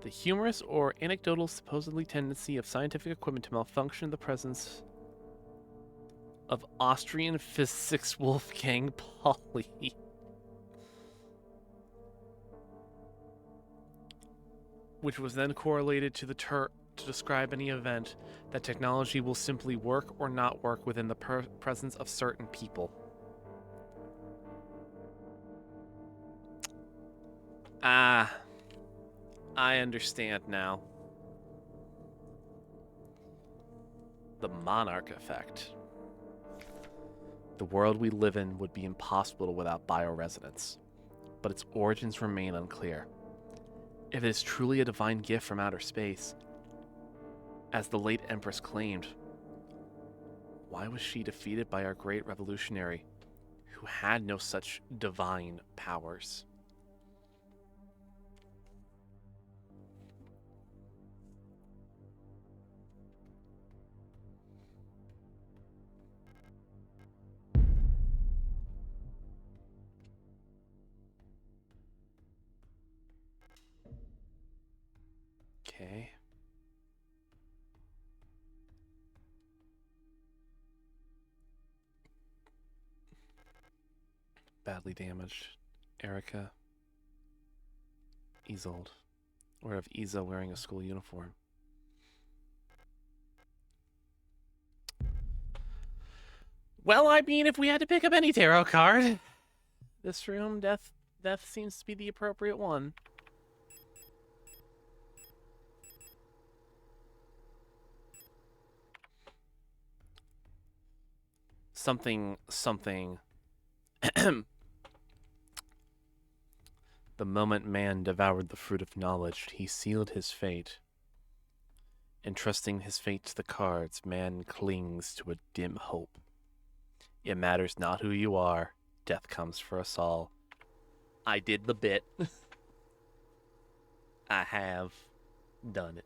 The humorous or anecdotal supposedly tendency of scientific equipment to malfunction in the presence of Austrian physicist Wolfgang Pauli. Which was then correlated to the to describe any event that technology will simply work or not work within the presence of certain people. Ah, I understand now. The monarch effect. The world we live in would be impossible without bioresonance, but its origins remain unclear. If it is truly a divine gift from outer space, as the late Empress claimed, why was she defeated by our great revolutionary, who had no such divine powers? Okay. Badly damaged. Erica. Isolde. Or of Isa wearing a school uniform. Well, I mean, if we had to pick up any tarot card, this room, death seems to be the appropriate one. Something. The moment man devoured the fruit of knowledge, he sealed his fate. Entrusting his fate to the cards, man clings to a dim hope. It matters not who you are, death comes for us all. I did the bit. I have done it.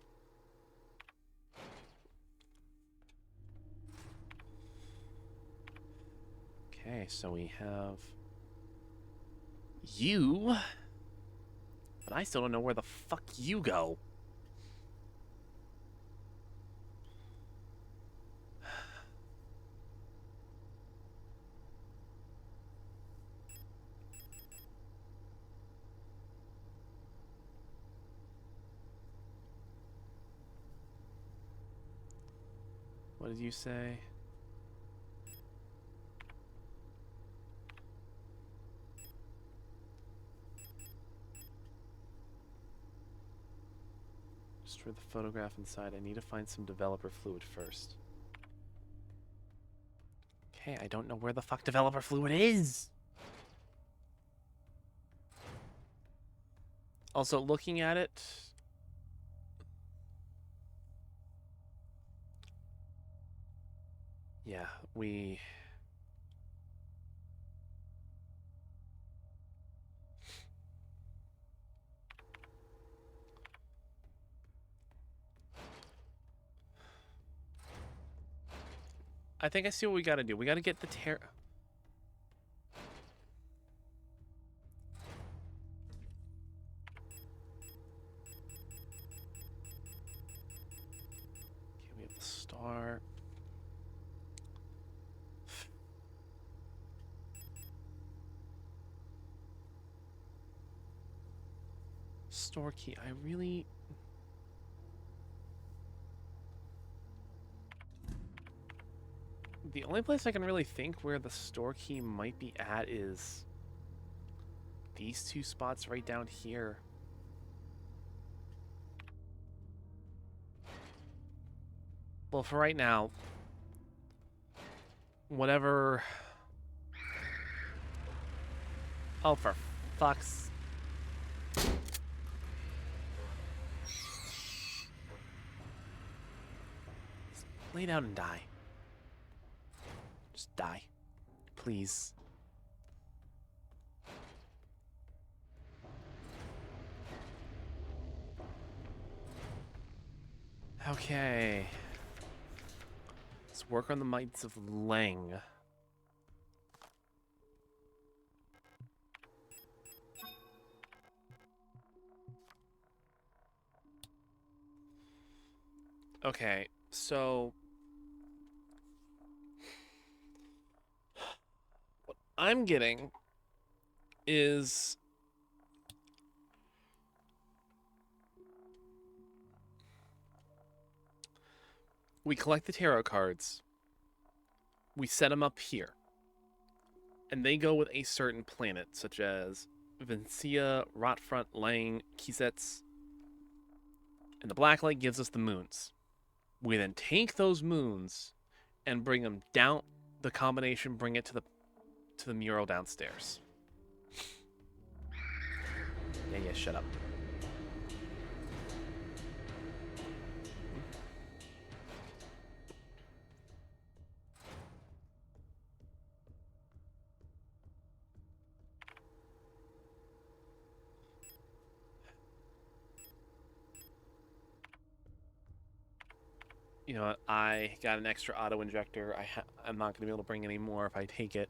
Okay, so we have you, but I still don't know where the fuck you go. What did you say? Destroy the photograph inside. I need to find some developer fluid first. Okay, I don't know where the fuck developer fluid is. Also, looking at it, yeah, I think I see what we gotta do. We gotta get the Okay, we have the star. Store key. I really... The only place I can really think where the store key might be at is these two spots right down here. Well, for right now, whatever... Oh, for fuck's... Lay down and die. Just die. Please. Okay. Let's work on the Mites of Lang. Okay, so... What I'm getting is... We collect the tarot cards. We set them up here. And they go with a certain planet, such as Vincia, Rotfront, Lang, Kisets. And the Blacklight gives us the moons. We then take those moons and bring them down the combination, bring it to the mural downstairs. Yeah, shut up. You know what? I got an extra auto injector. I'm not going to be able to bring any more if I take it.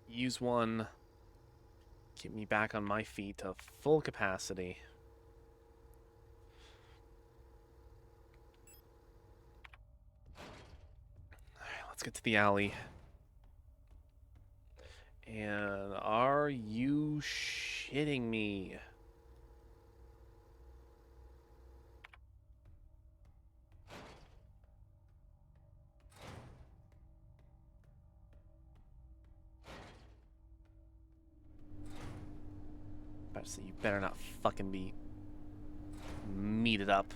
Use one. Get me back on my feet to full capacity. Let's get to the alley. And are you shitting me? About to say, you better not fucking be meated up.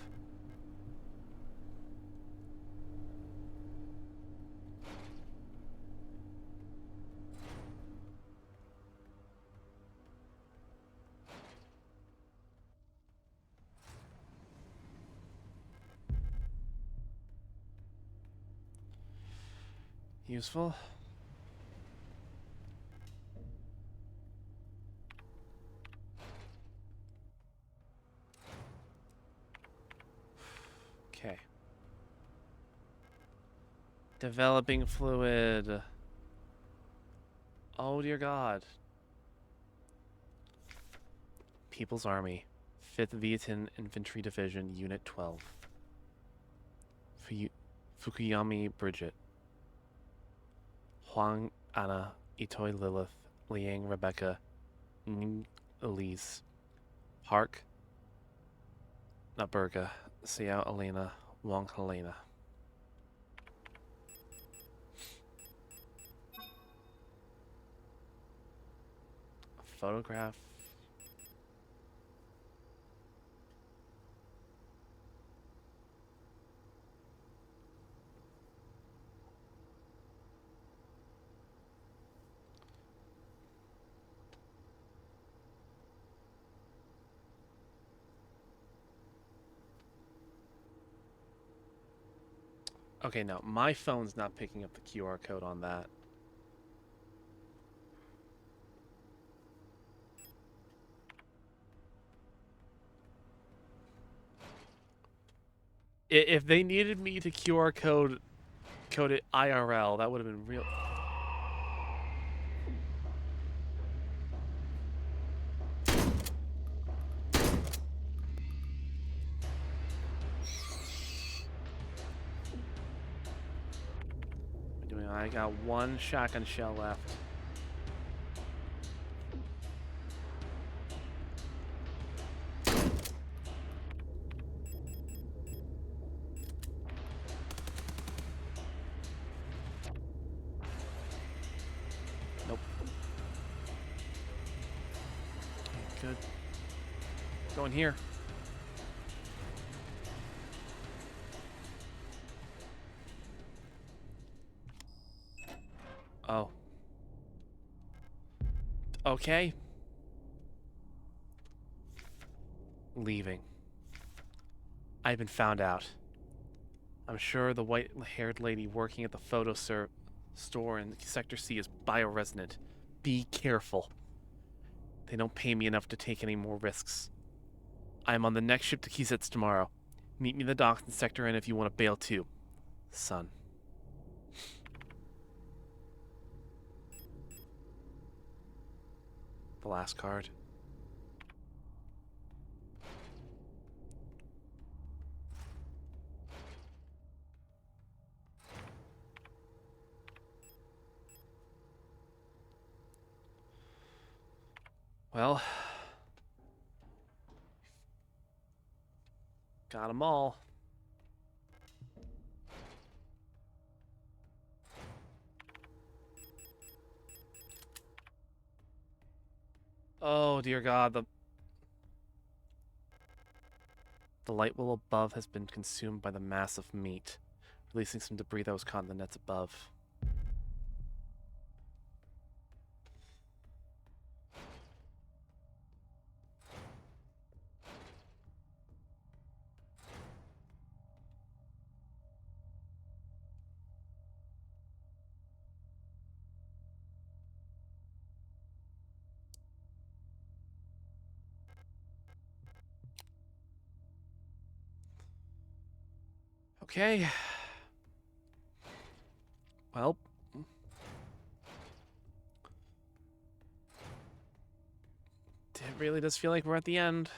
Useful. Okay. Developing fluid. Oh dear God. People's Army, 5th Vietnam Infantry Division, Unit 12. Fukuyami Bridget. Huang Anna, Itoi Lilith, Liang Rebecca, Ning Elise, Hark, Naburga, Xiao Elena, Wang Helena. Photograph. Okay, now my phone's not picking up the QR code on that. If they needed me to QR code it IRL, that would have been real. I got one shotgun shell left. Nope. Okay, good. Going here. Oh. Okay. Leaving. I've been found out. I'm sure the white-haired lady working at the photo store in Sector C is bioresonant. Be careful. They don't pay me enough to take any more risks. I am on the next ship to Kisets tomorrow. Meet me in the docks in Sector N if you want to bail too. Son. The last card. Well, got them all. Oh dear God, the light well above has been consumed by the mass of meat, releasing some debris that was caught in the nets above. Okay. Well. It really does feel like we're at the end.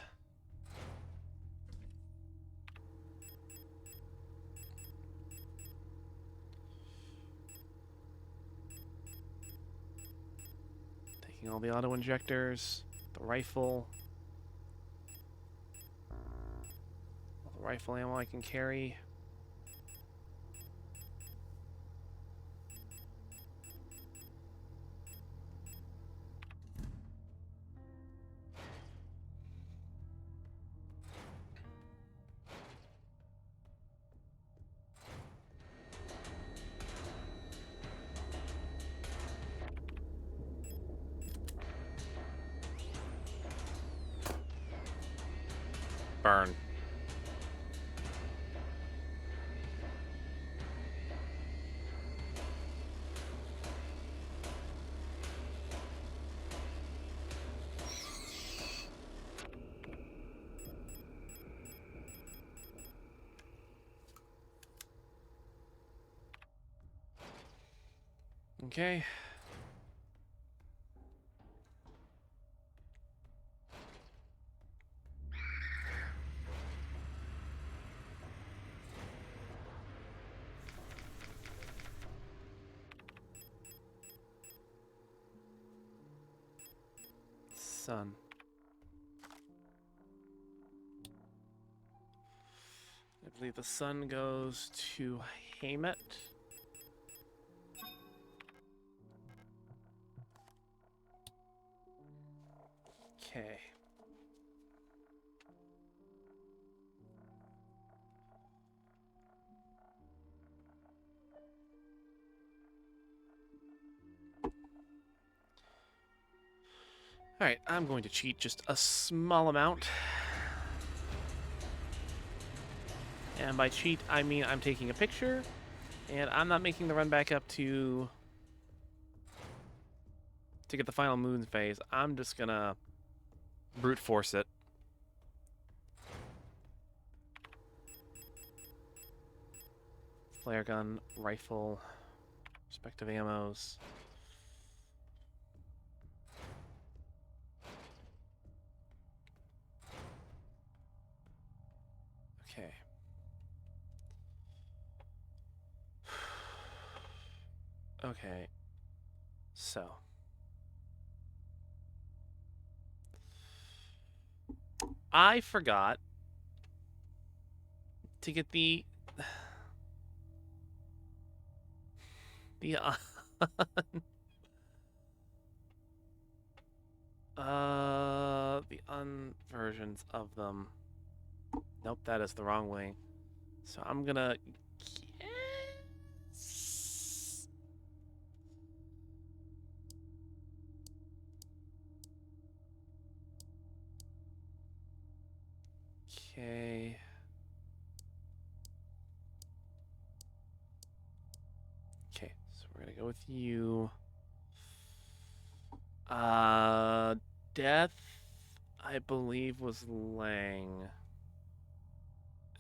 Taking all the auto injectors, the rifle. All the rifle ammo I can carry. Burn. Okay. Sun. I believe the sun goes to Hamet. Okay. Alright, I'm going to cheat just a small amount. And by cheat, I mean I'm taking a picture, and I'm not making the run back up to get the final moon phase. I'm just gonna brute force it. Flare gun, rifle, respective ammos. Okay. Okay. So. I forgot to get the the versions of them. Nope, that is the wrong way. So I'm gonna guess. Okay. Okay, so we're gonna go with you. Death, I believe, was Lang.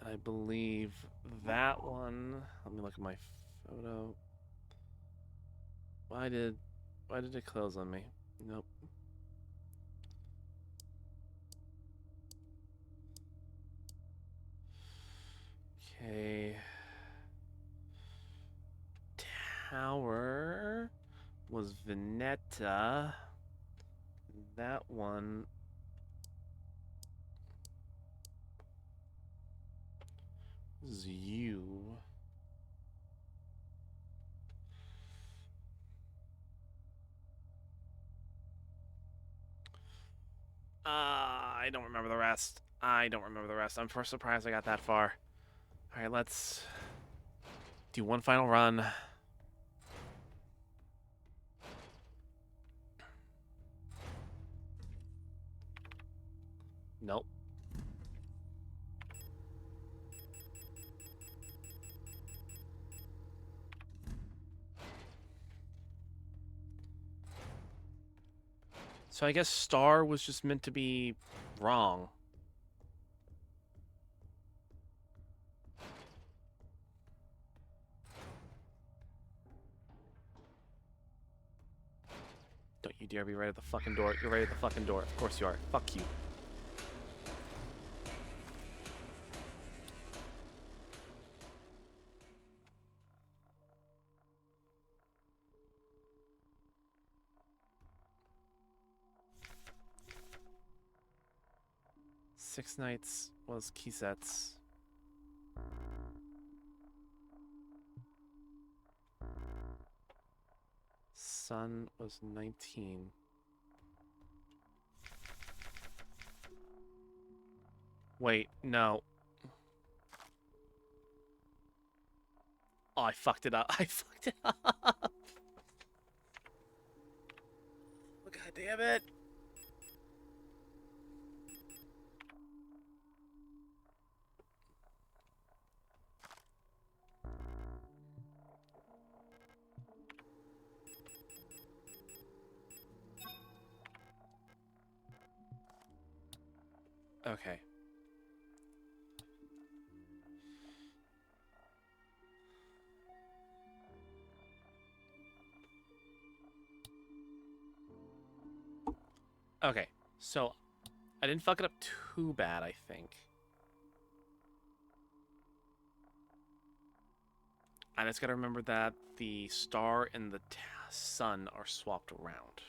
I believe that one. Let me look at my photo. Why did it close on me? Nope. Okay. Tower was Veneta. That one was you. I don't remember the rest. I'm surprised I got that far. Alright, let's do one final run. Nope. So I guess star was just meant to be wrong. Don't you dare be right at the fucking door. You're right at the fucking door. Of course you are. Fuck you. 6 nights was key sets. Sun was 19. Wait, no. Oh, I fucked it up. I fucked it up. Oh, God damn it. Okay. Okay, so I didn't fuck it up too bad, I think. I just gotta remember that the star and the sun are swapped around.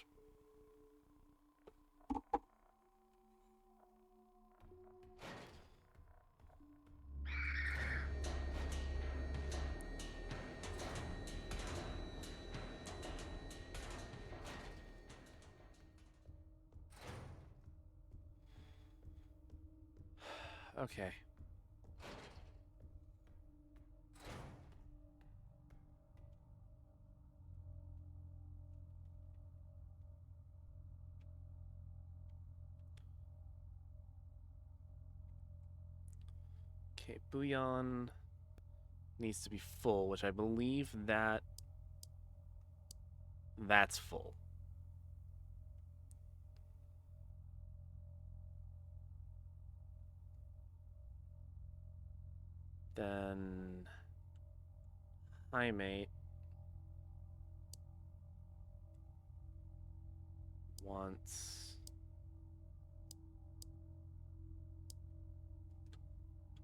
Okay. Okay, Bouillon needs to be full, which I believe that's full. Then hi mate wants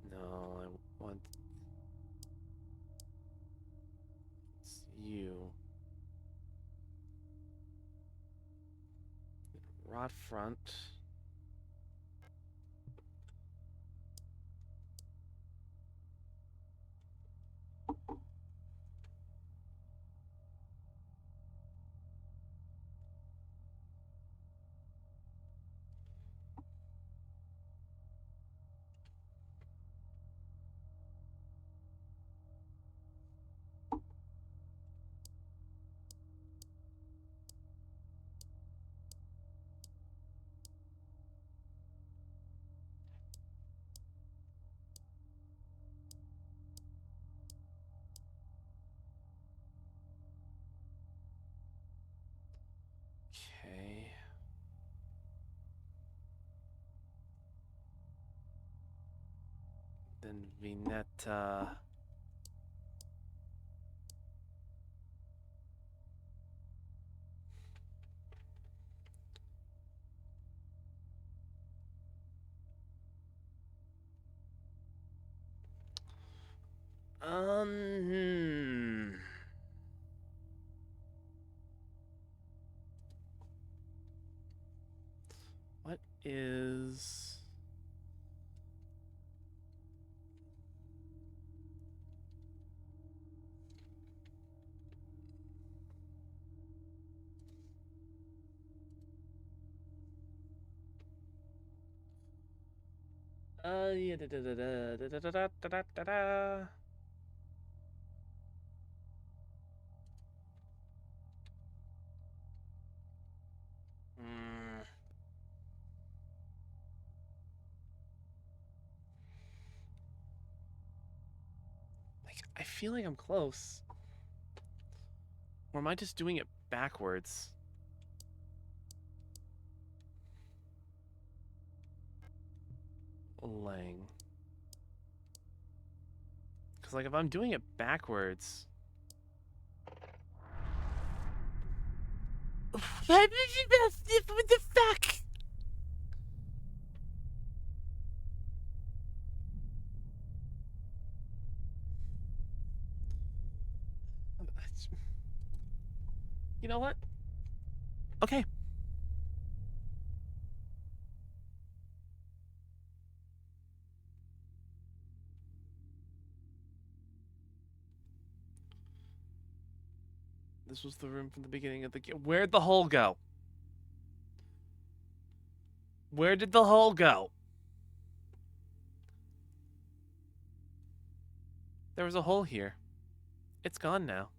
no, I want you. Rod front. Okay. Then Vinetta. Hmm. What is... yeah, da da da da da da da da da da da. Mm. Like, I feel like I'm close. Or am I just doing it backwards? Lang. Because, like, if I'm doing it backwards... What the fuck? You know what? Okay. This was the room from the beginning of the game. Where'd the hole go? Where did the hole go? There was a hole here. It's gone now.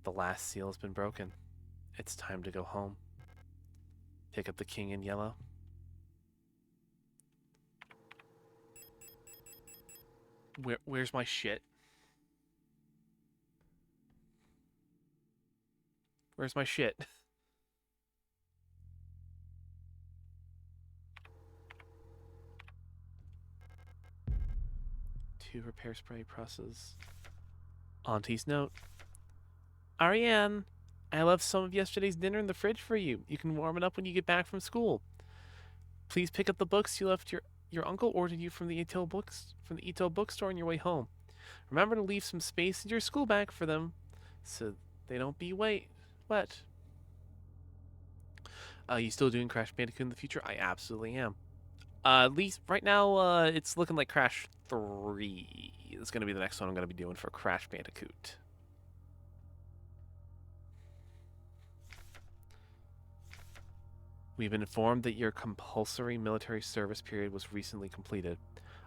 The last seal has been broken. It's time to go home. Pick up the king in yellow. Where's my shit? Where's my shit? 2 repair spray presses. Auntie's note. Ariane, I left some of yesterday's dinner in the fridge for you. You can warm it up when you get back from school. Please pick up the books you left your uncle ordered you from the Ito bookstore on your way home. Remember to leave some space in your school bag for them so they don't be wet. You still doing Crash Bandicoot in the future? I absolutely am. At least right now, it's looking like Crash 3 is going to be the next one I'm going to be doing for Crash Bandicoot. We've been informed that your compulsory military service period was recently completed.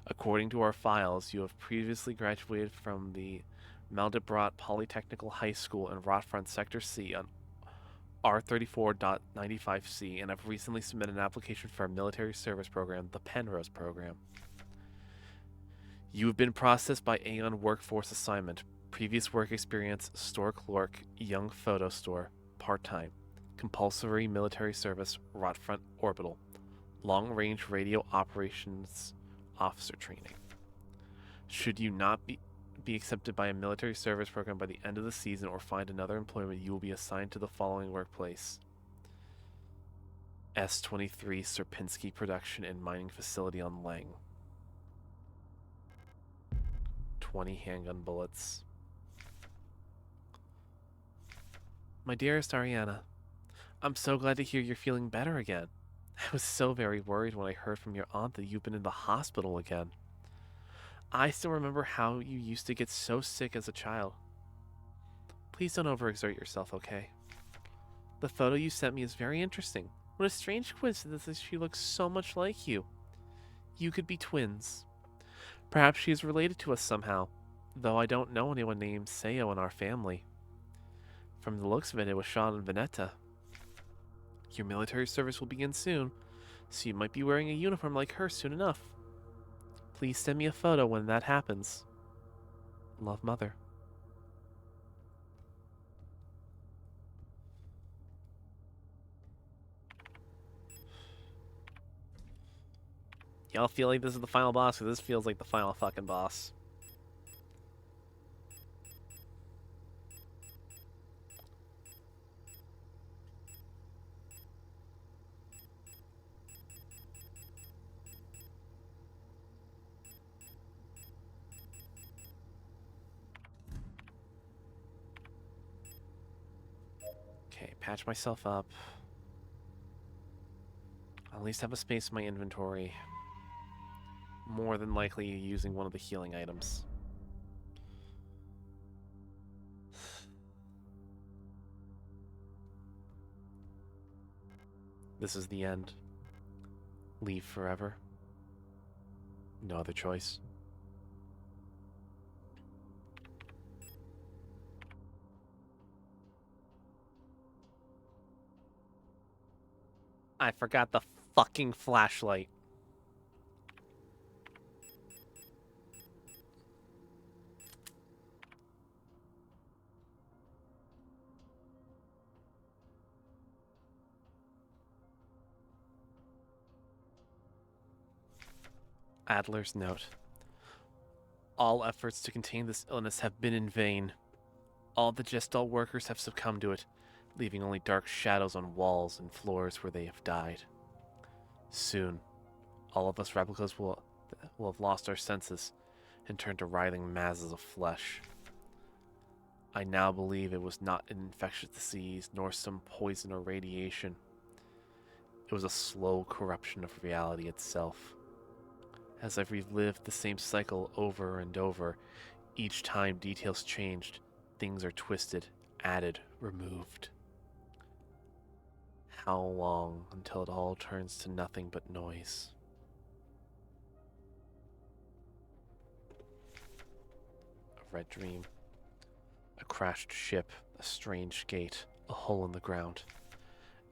According to our files, you have previously graduated from the Maldebrat Polytechnical High School in Rotfront Sector C on R34.95C and have recently submitted an application for a military service program, the Penrose program. You have been processed by Aeon Workforce Assignment. Previous work experience, store clerk, young photo store, part-time. Compulsory military service, Rotfront Orbital. Long-range radio operations officer training. Should you not be accepted by a military service program by the end of the season or find another employment, you will be assigned to the following workplace. S-23 Sierpinski Production and Mining Facility on Lang. 20 handgun bullets. My dearest Ariana, I'm so glad to hear you're feeling better again. I was so very worried when I heard from your aunt that you've been in the hospital again. I still remember how you used to get so sick as a child. Please don't overexert yourself, okay? The photo you sent me is very interesting. What a strange coincidence that she looks so much like you. You could be twins. Perhaps she is related to us somehow, though I don't know anyone named Sayo in our family. From the looks of it, it was shot in Veneta. Your military service will begin soon, so you might be wearing a uniform like her soon enough. Please send me a photo when that happens. Love, Mother. Y'all feel like this is the final boss, because this feels like the final fucking boss. Okay, patch myself up. I'll at least have a space in my inventory. More than likely using one of the healing items. This is the end. Leave forever. No other choice. I forgot the fucking flashlight. Adler's note. All efforts to contain this illness have been in vain. All the Gestalt workers have succumbed to it, leaving only dark shadows on walls and floors where they have died. Soon, all of us replicas will have lost our senses and turned to writhing masses of flesh. I now believe it was not an infectious disease, nor some poison or radiation. It was a slow corruption of reality itself. As I've relived the same cycle over and over, Each time details changed, things are twisted, added, removed. How long until it all turns to nothing but noise? A red dream. A crashed ship, a strange gate, a hole in the ground.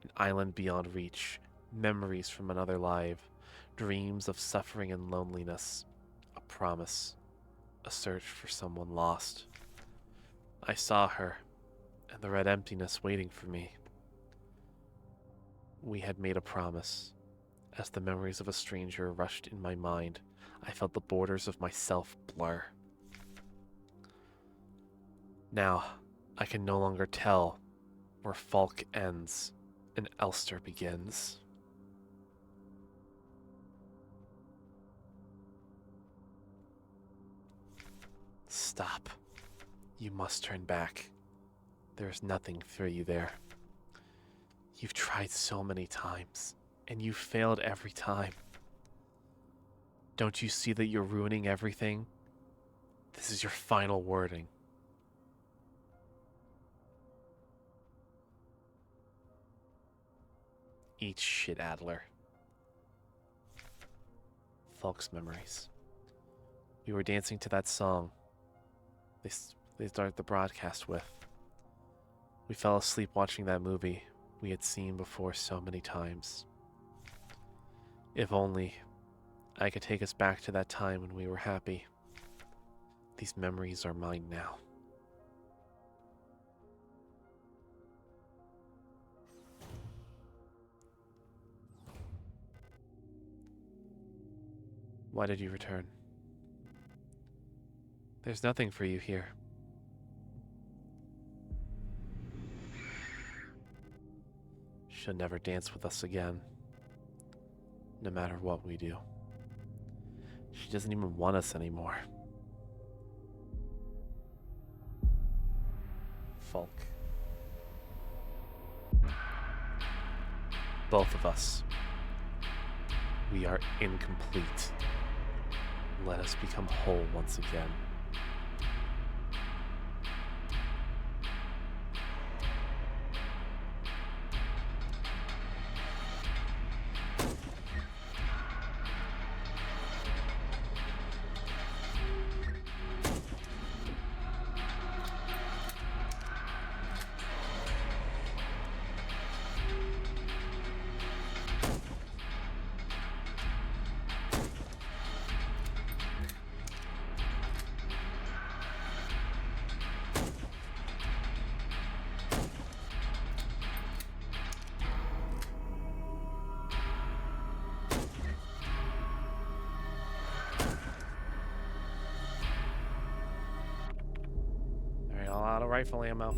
An island beyond reach, memories from another life, dreams of suffering and loneliness, a promise, a search for someone lost. I saw her, and the red emptiness waiting for me. We had made a promise. As the memories of a stranger rushed in my mind, I felt the borders of myself blur. Now, I can no longer tell where Falk ends and Elster begins. Stop. You must turn back. There is nothing for you there. You've tried so many times, and you've failed every time. Don't you see that you're ruining everything? This is your final wording. Eat shit, Adler. Falk's memories. We were dancing to that song they started the broadcast with. We fell asleep watching that movie we had seen before so many times. If only I could take us back to that time when we were happy. These memories are mine now. Why did you return? There's nothing for you here. She'll never dance with us again, no matter what we do. She doesn't even want us anymore. Falk. Both of us. We are incomplete. Let us become whole once again. Out of rifle ammo.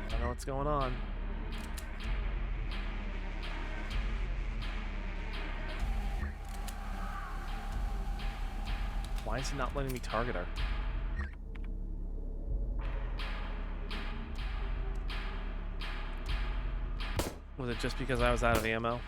I don't know what's going on. Why is he not letting me target her? Was it just because I was out of ammo?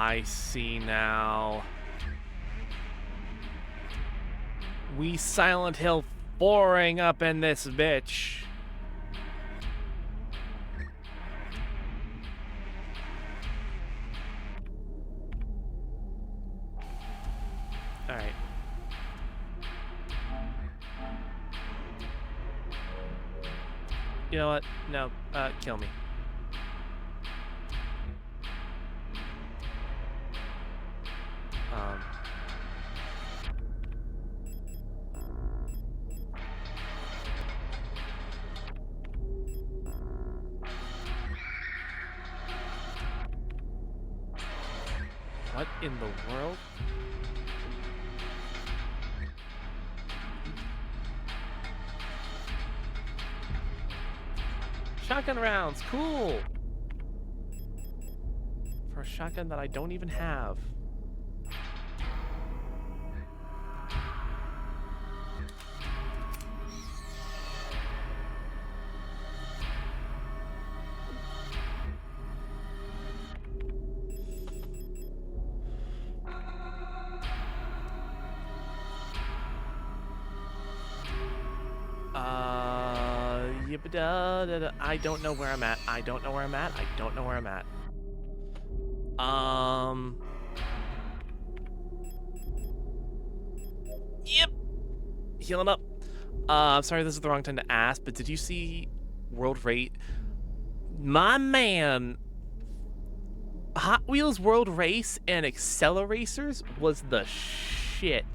I see now. We Silent Hill 4ing up in this bitch. Alright. You know what? No, kill me. What in the world? Shotgun rounds, cool! For a shotgun that I don't even have. I don't know where I'm at. I don't know where I'm at. I don't know where I'm at. Yep. Healing up. I'm sorry this is the wrong time to ask, but did you see World Race? My man, Hot Wheels World Race and Acceleracers was the shit.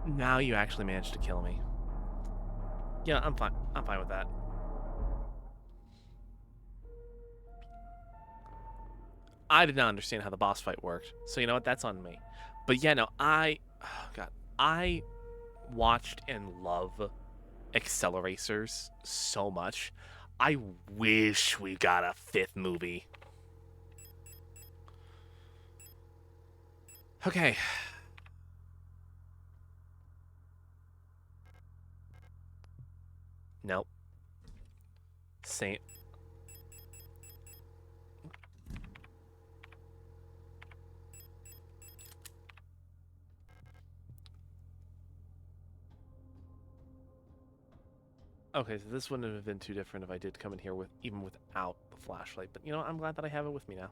Now you actually managed to kill me. Yeah, I'm fine. I'm fine with that. I did not understand how the boss fight worked, so you know what? That's on me. But yeah, no, oh God, I watched and love Acceleracers so much. I wish we got a 5th movie. Okay. Nope. Same. Okay, so this wouldn't have been too different if I did come in here with even without the flashlight. But you know, I'm glad that I have it with me now.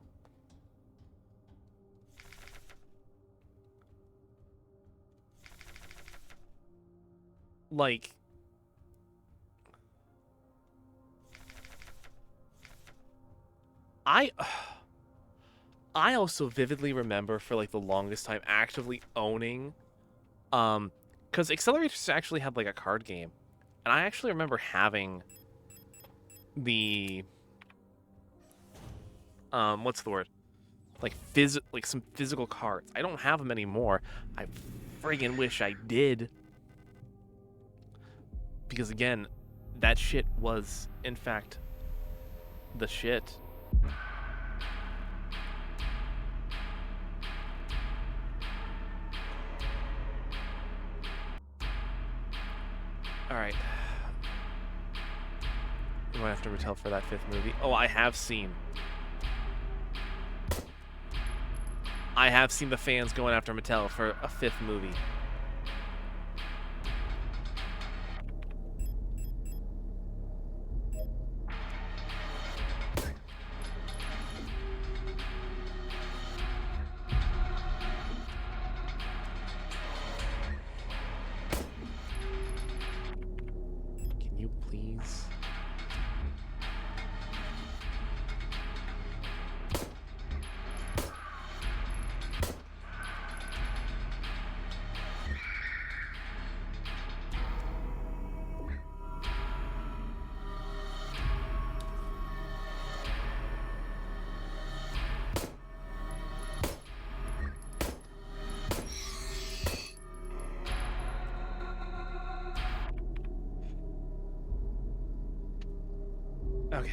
Like, I also vividly remember for like the longest time actively owning, because Accelerators actually had like a card game, and I actually remember having the, what's the word? Like some physical cards. I don't have them anymore. I friggin' wish I did. Because again, that shit was, in fact, the shit. Alright. We might have to retell for that 5th movie. Oh, I have seen the fans going after Mattel for a 5th movie. Can you please? Okay.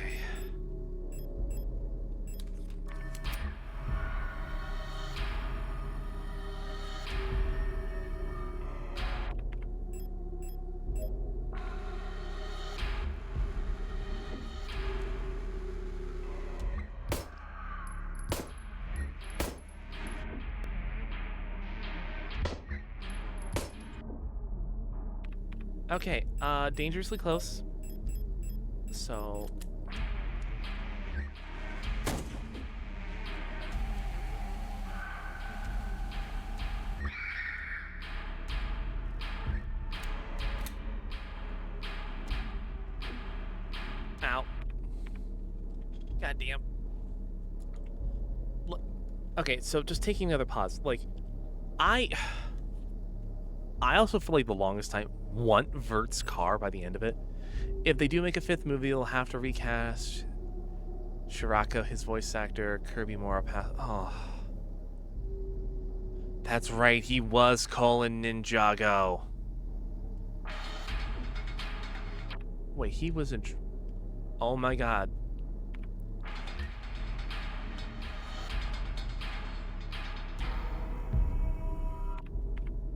Okay, dangerously close. So... Ow. Goddamn. Okay, so just taking another pause. Like, I also, for like the longest time, want Vert's car by the end of it. If they do make a 5th movie, they'll have to recast Shiraka, his voice actor, Kirby Morapath. Oh. That's right, he was Colin Ninjago. Wait, he was in... Oh my god.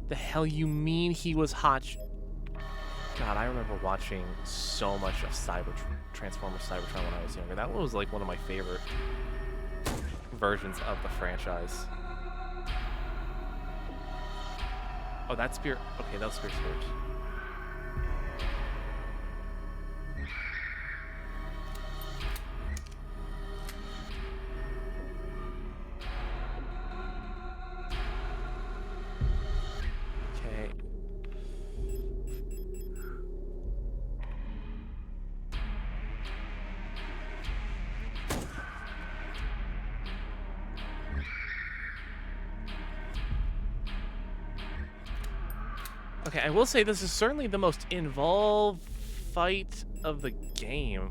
The hell you mean he was hot? God, I remember watching so much of Transformers Cybertron when I was younger. That one was like one of my favorite versions of the franchise. Oh, that's Spear. Okay, that was Spear Surge. Okay. Okay, I will say this is certainly the most involved fight of the game.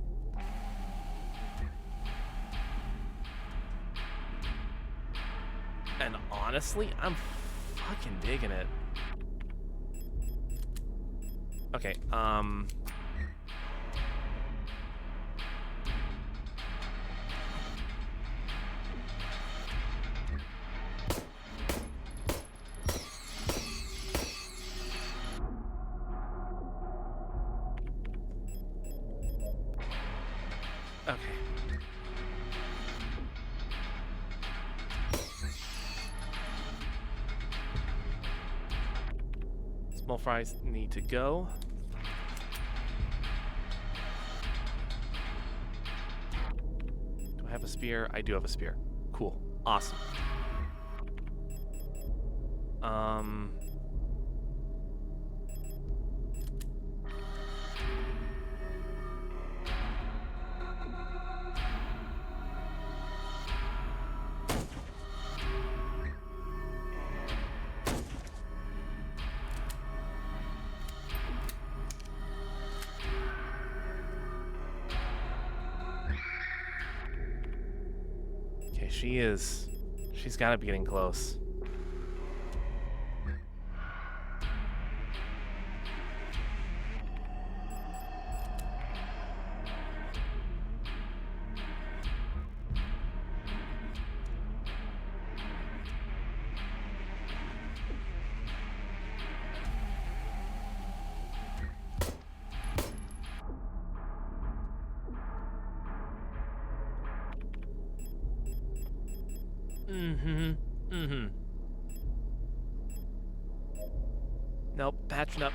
And honestly, I'm fucking digging it. Okay, okay. Small fries need to go. Do I have a spear? I do have a spear. Cool. Awesome. Okay, she's gotta be getting close. Nope, patching up.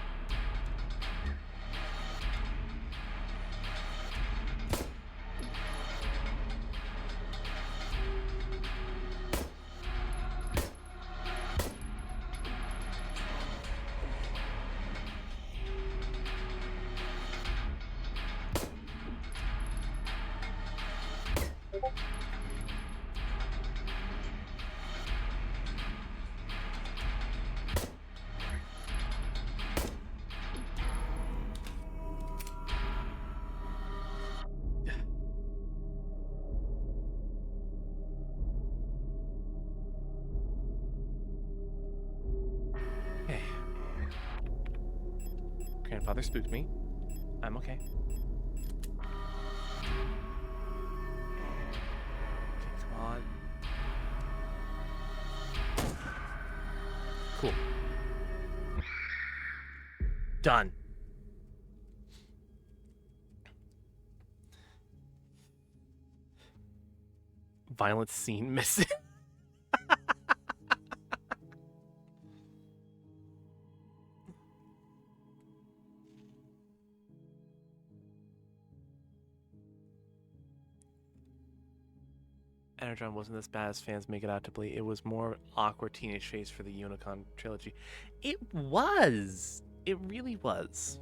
Okay. Grandfather spooked me. I'm okay. Done. Violent scene missing. Energon wasn't as bad as fans make it out to be. It was more awkward teenage phase for the Unicon trilogy. It was. It really was.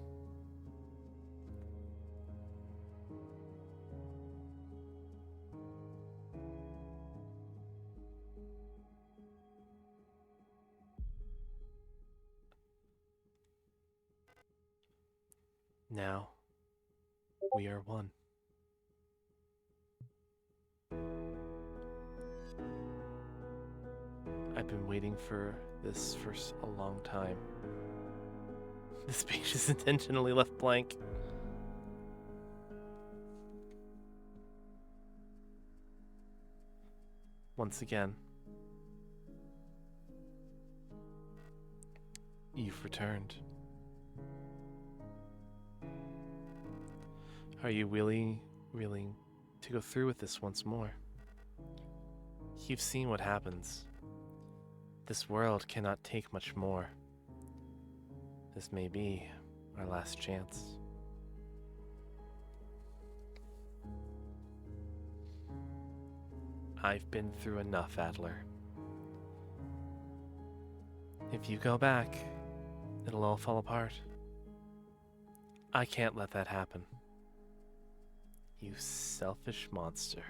Now, we are one. I've been waiting for this for a long time. This page is intentionally left blank. Once again, you've returned. Are you willing to go through with this once more? You've seen what happens. This world cannot take much more. This may be our last chance. I've been through enough, Adler. If you go back, it'll all fall apart. I can't let that happen. You selfish monster.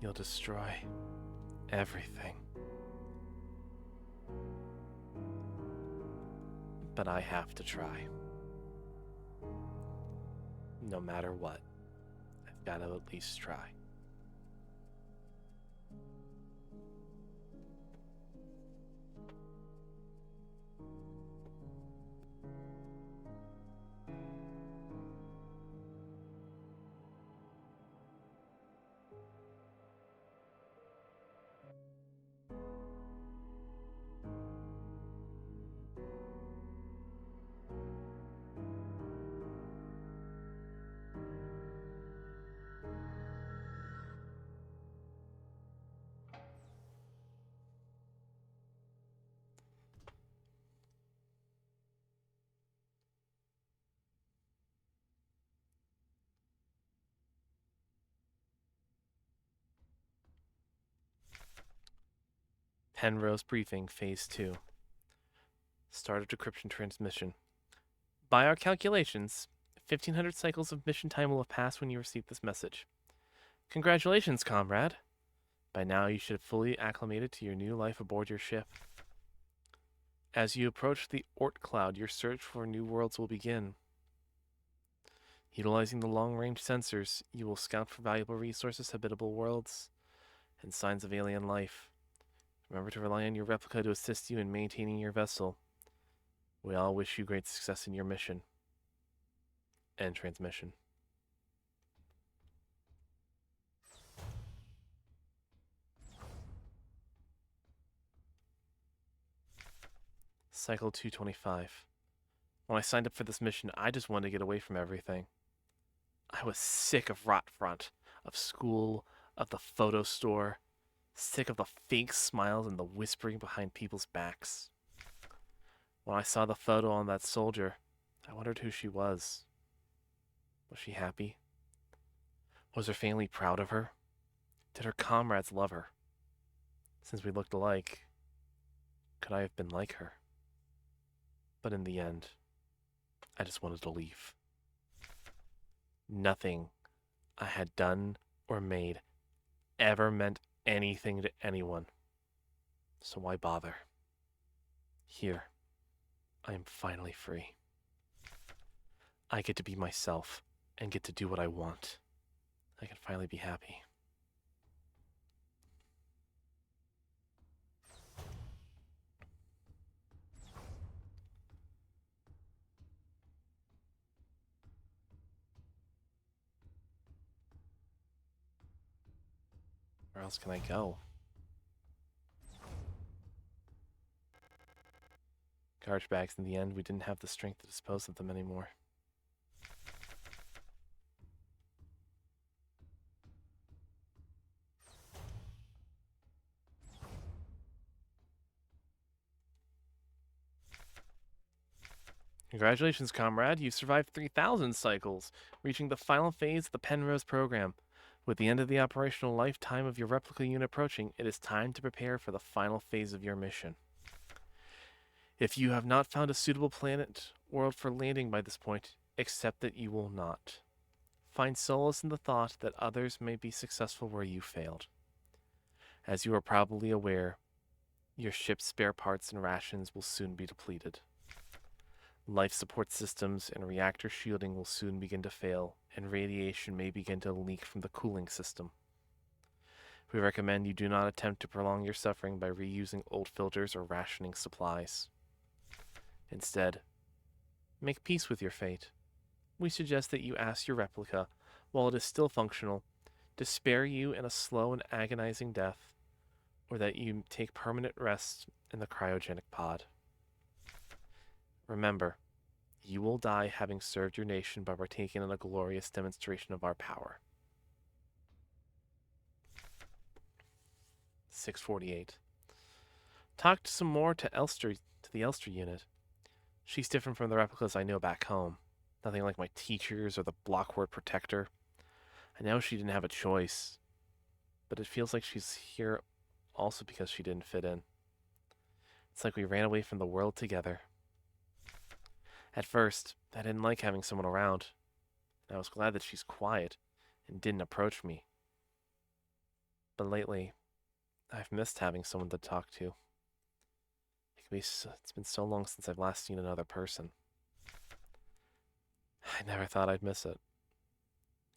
You'll destroy everything. But I have to try. No matter what, I've got to at least try. Penrose Briefing, Phase 2. Start of decryption transmission. By our calculations, 1,500 cycles of mission time will have passed when you receive this message. Congratulations, comrade. By now you should have fully acclimated to your new life aboard your ship. As you approach the Oort Cloud, your search for new worlds will begin. Utilizing the long-range sensors, you will scout for valuable resources, habitable worlds, and signs of alien life. Remember to rely on your replica to assist you in maintaining your vessel. We all wish you great success in your mission. End transmission. Cycle 225. When I signed up for this mission, I just wanted to get away from everything. I was sick of Rotfront, of school, of the photo store, sick of the fake smiles and the whispering behind people's backs. When I saw the photo on that soldier, I wondered who she was. Was she happy? Was her family proud of her? Did her comrades love her? Since we looked alike, could I have been like her? But in the end, I just wanted to leave. Nothing I had done or made ever meant anything to anyone. So why bother? Here, I am finally free. I get to be myself and get to do what I want. I can finally be happy. Where else can I go? Garbage bags, in the end, we didn't have the strength to dispose of them anymore. Congratulations, comrade. You've survived 3,000 cycles, reaching the final phase of the Penrose program. With the end of the operational lifetime of your replica unit approaching, it is time to prepare for the final phase of your mission. If you have not found a suitable planet world for landing by this point, accept that you will not. Find solace in the thought that others may be successful where you failed. As you are probably aware, your ship's spare parts and rations will soon be depleted. Life support systems and reactor shielding will soon begin to fail, and radiation may begin to leak from the cooling system. We recommend you do not attempt to prolong your suffering by reusing old filters or rationing supplies. Instead, make peace with your fate. We suggest that you ask your replica, while it is still functional, to spare you in a slow and agonizing death, or that you take permanent rest in the cryogenic pod. Remember, you will die having served your nation by partaking in a glorious demonstration of our power. 648. Talked some more to the Elster unit. She's different from the replicas I know back home. Nothing like my teachers or the Blockwort Protector. I know she didn't have a choice, but it feels like she's here also because she didn't fit in. It's like we ran away from the world together. At first, I didn't like having someone around. I was glad that she's quiet and didn't approach me. But lately, I've missed having someone to talk to. It's been so long since I've last seen another person. I never thought I'd miss it.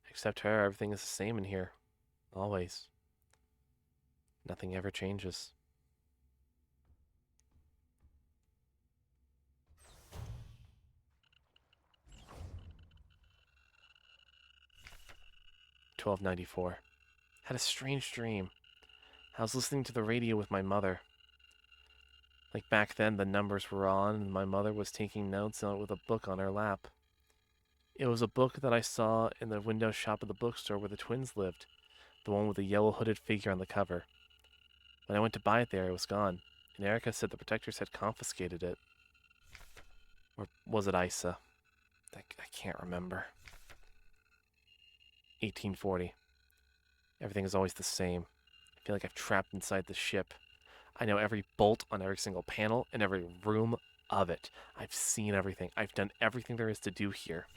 Except her, everything is the same in here. Always. Nothing ever changes. $12.94. Had a strange dream. I was listening to the radio with my mother. Like back then, the numbers were on, and my mother was taking notes on it with a book on her lap. It was a book that I saw in the window shop of the bookstore where the twins lived, the one with the yellow hooded figure on the cover. When I went to buy it there, it was gone, and Erica said the protectors had confiscated it. Or was it Isa? I can't remember. 1840. Everything is always the same. I feel like I've trapped inside the ship. I know every bolt on every single panel and every room of it. I've seen everything. I've done everything there is to do here.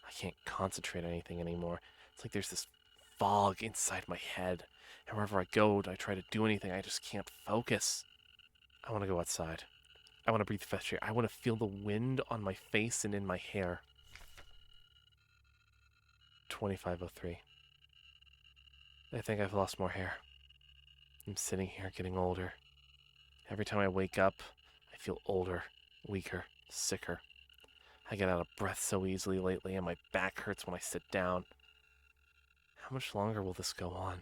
I can't concentrate on anything anymore. It's like there's this fog inside my head. And wherever I go, I try to do anything, I just can't focus. I want to go outside. I want to breathe fresh air. I want to feel the wind on my face and in my hair. 2503. I think I've lost more hair. I'm sitting here getting older. Every time I wake up, I feel older, weaker, sicker. I get out of breath so easily lately, and my back hurts when I sit down. How much longer will this go on?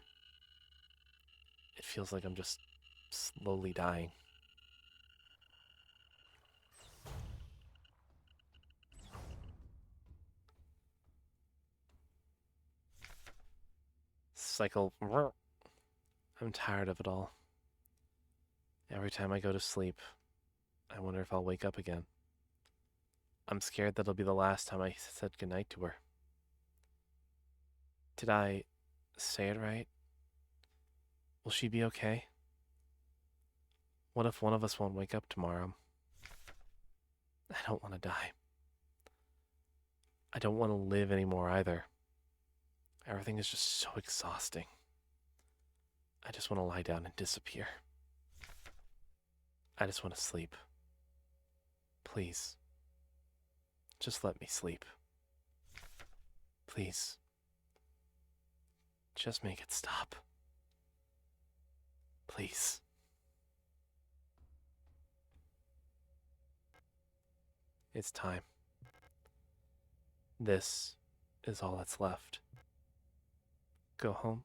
It feels like I'm just slowly dying. Cycle. I'm tired of it all. Every time I go to sleep, I wonder if I'll wake up again. I'm scared that'll be the last time I said goodnight to her. Did I say it right? Will she be okay? What if one of us won't wake up tomorrow? I don't want to die. I don't want to live anymore either. Everything is just so exhausting. I just want to lie down and disappear. I just want to sleep. Please. Just let me sleep. Please. Just make it stop. Please. It's time. This is all that's left. Go home.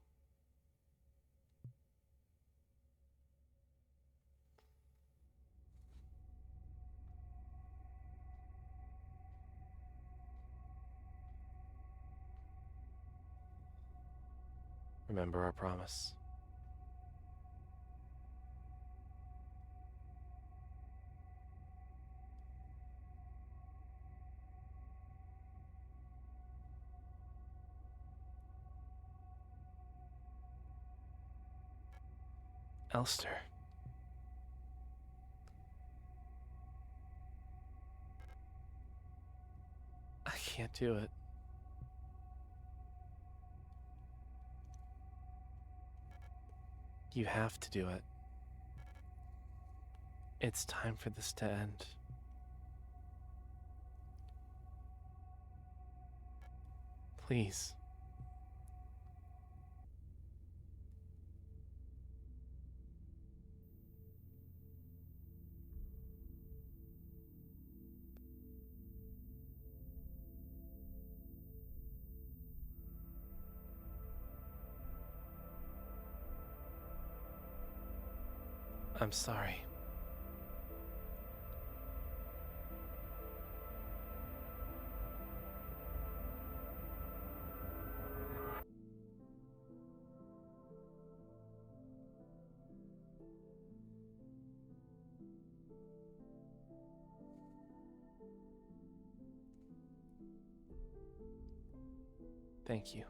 Remember our promise. Elster. I can't do it. You have to do it. It's time for this to end. Please. I'm sorry. Thank you.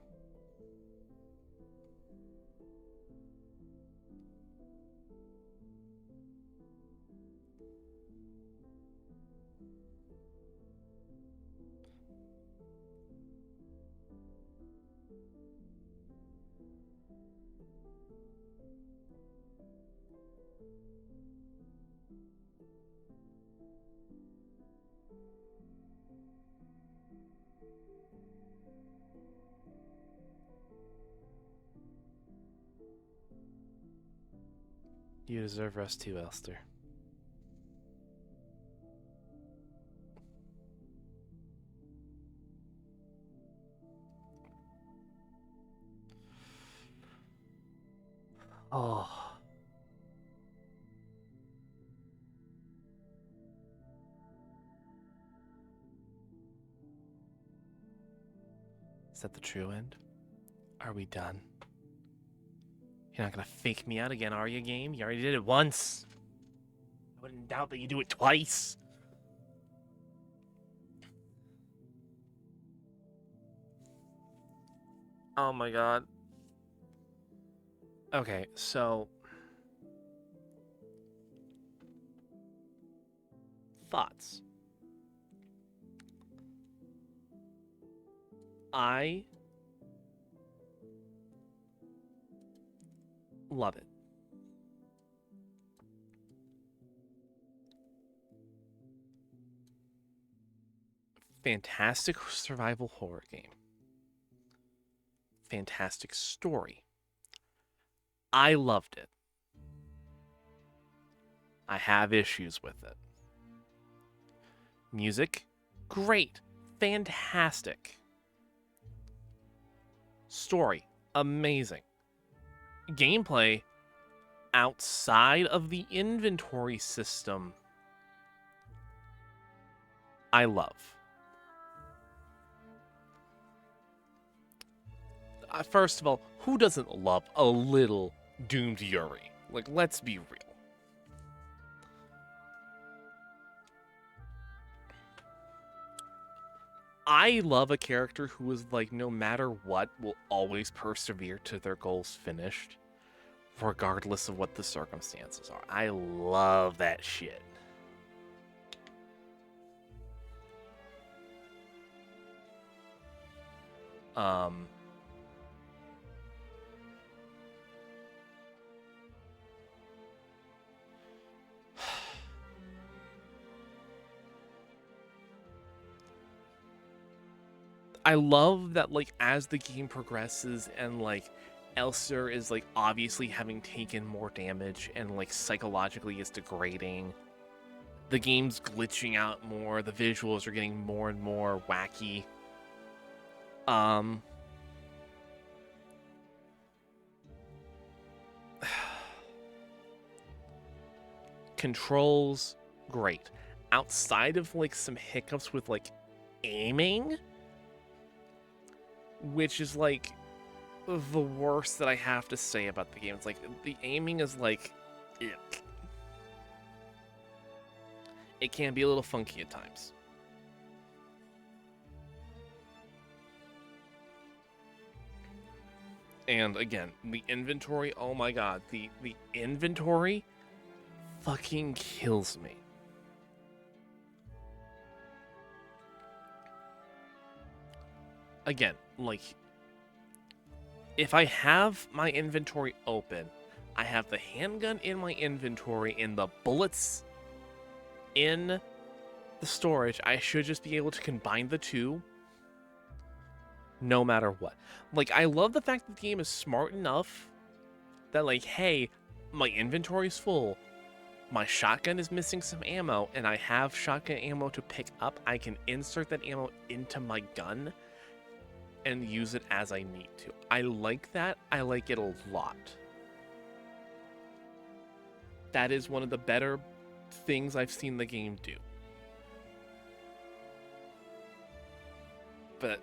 You deserve rest too, Elster. Oh. Is that the true end? Are we done? You're not gonna fake me out again, are you, game? You already did it once. I wouldn't doubt that you do it twice. Oh my god. Okay, so... Thoughts. I love it. Fantastic survival horror game. Fantastic story. I loved it. I have issues with it. Music, great. Fantastic. Story, amazing. Gameplay, outside of the inventory system, I love. First of all, who doesn't love a little doomed Yuri? Like, let's be real. I love a character who is like, no matter what, will always persevere to their goals finished, regardless of what the circumstances are. I love that shit. I love that, like, as the game progresses and, like, Elser is, like, obviously having taken more damage and, like, psychologically is degrading. The game's glitching out more. The visuals are getting more and more wacky. Controls, great. Outside of, like, some hiccups with, like, aiming, which is, like, the worst that I have to say about the game. It's like, the aiming is, like, ick. It can be a little funky at times. And again, the inventory, oh my god, the inventory fucking kills me. Again, like, if I have my inventory open, I have the handgun in my inventory and the bullets in the storage, I should just be able to combine the two no matter what. Like, I love the fact that the game is smart enough that, like, hey, my inventory's full, my shotgun is missing some ammo, and I have shotgun ammo to pick up. I can insert that ammo into my gun and use it as I need to. I like that. I like it a lot. That is one of the better things I've seen the game do. But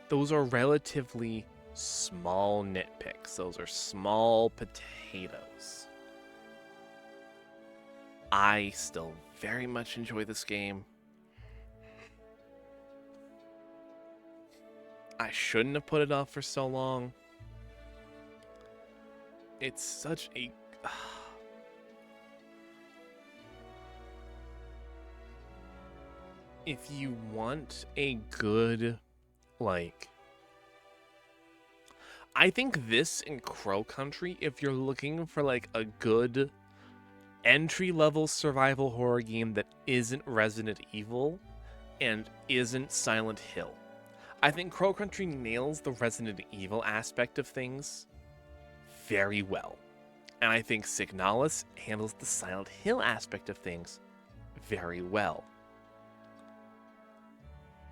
those are relatively small nitpicks. Those are small potatoes. I still very much enjoy this game. I shouldn't have put it off for so long. It's such a... If you want a good, like... I think this in Crow Country, if you're looking for, like, a good entry-level survival horror game that isn't Resident Evil and isn't Silent Hill, I think Crow Country nails the Resident Evil aspect of things very well. And I think Signalis handles the Silent Hill aspect of things very well.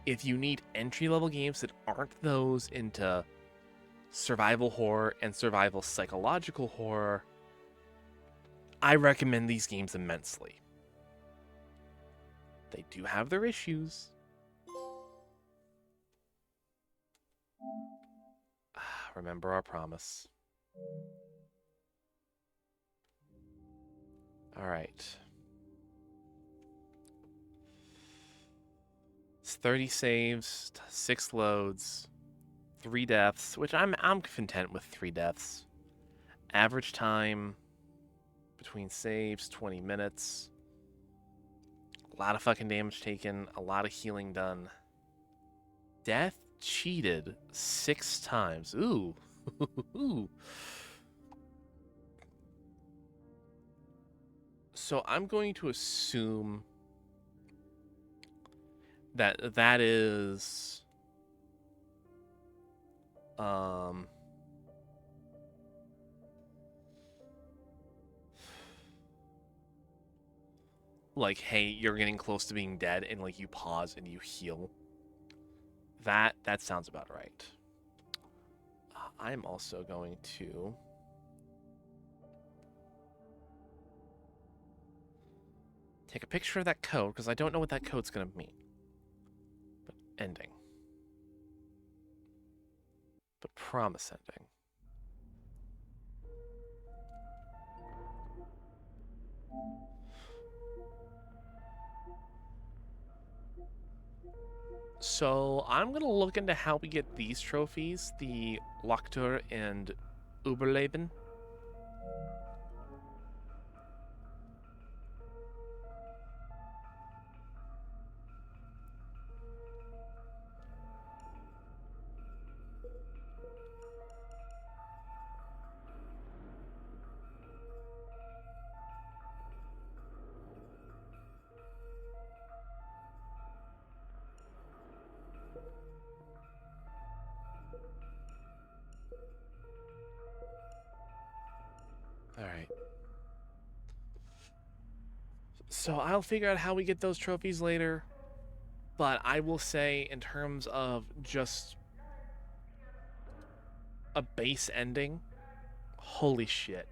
If you need entry-level games that aren't those into survival horror and survival psychological horror, I recommend these games immensely. They do have their issues. Remember our promise. All right. It's 30 saves, 6 loads, 3 deaths, which I'm content with 3 deaths. Average time between saves, 20 minutes. A lot of fucking damage taken, a lot of healing done. Death cheated 6 times. Ooh. So I'm going to assume that is like, hey, you're getting close to being dead, and like you pause and you heal. That sounds about right. I'm also going to take a picture of that code because I don't know what that code's gonna mean. But ending. But promise ending. So I'm gonna look into how we get these trophies, the Lochtor and Überleben. Alright. So I'll figure out how we get those trophies later. But I will say, in terms of just a base ending, holy shit.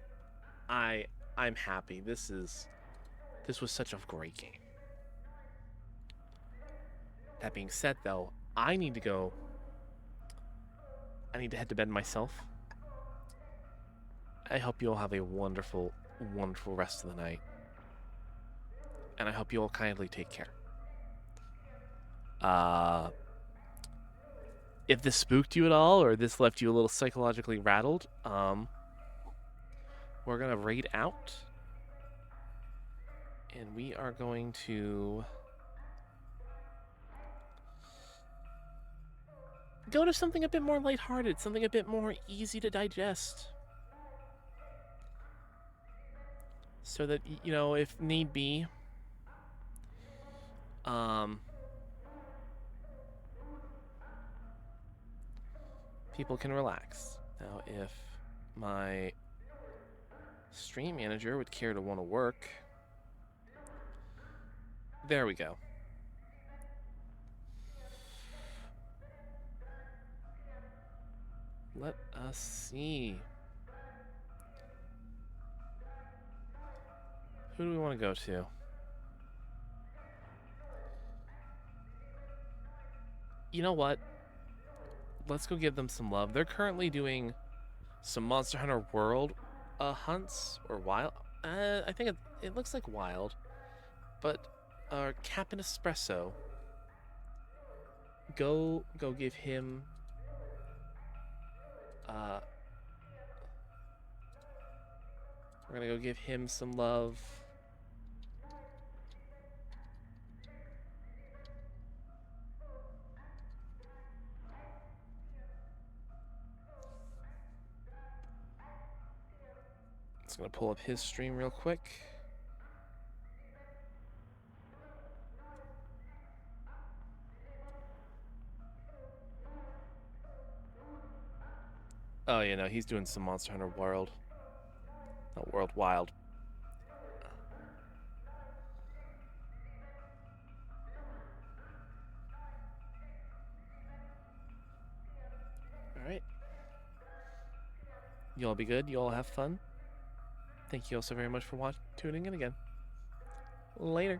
I'm happy. This was such a great game. That being said, though, I need to go. I need to head to bed myself. I hope you all have a wonderful, wonderful rest of the night. And I hope you all kindly take care. If this spooked you at all, or this left you a little psychologically rattled, we're gonna raid out. And we are going to go to something a bit more lighthearted, something a bit more easy to digest. So that, you know, if need be, people can relax. Now, if my stream manager would care to want to work, there we go. Let us see. Who do we want to go to? You know what? Let's go give them some love. They're currently doing some Monster Hunter World hunts, or wild. I think it looks like wild, but Captain Espresso. Go give him. We're gonna go give him some love. Just gonna pull up his stream real quick. Oh, yeah, no, he's doing some Monster Hunter World. Not World, Wild. Alright. You all be good. You all have fun. Thank you all so very much for tuning in again. Later.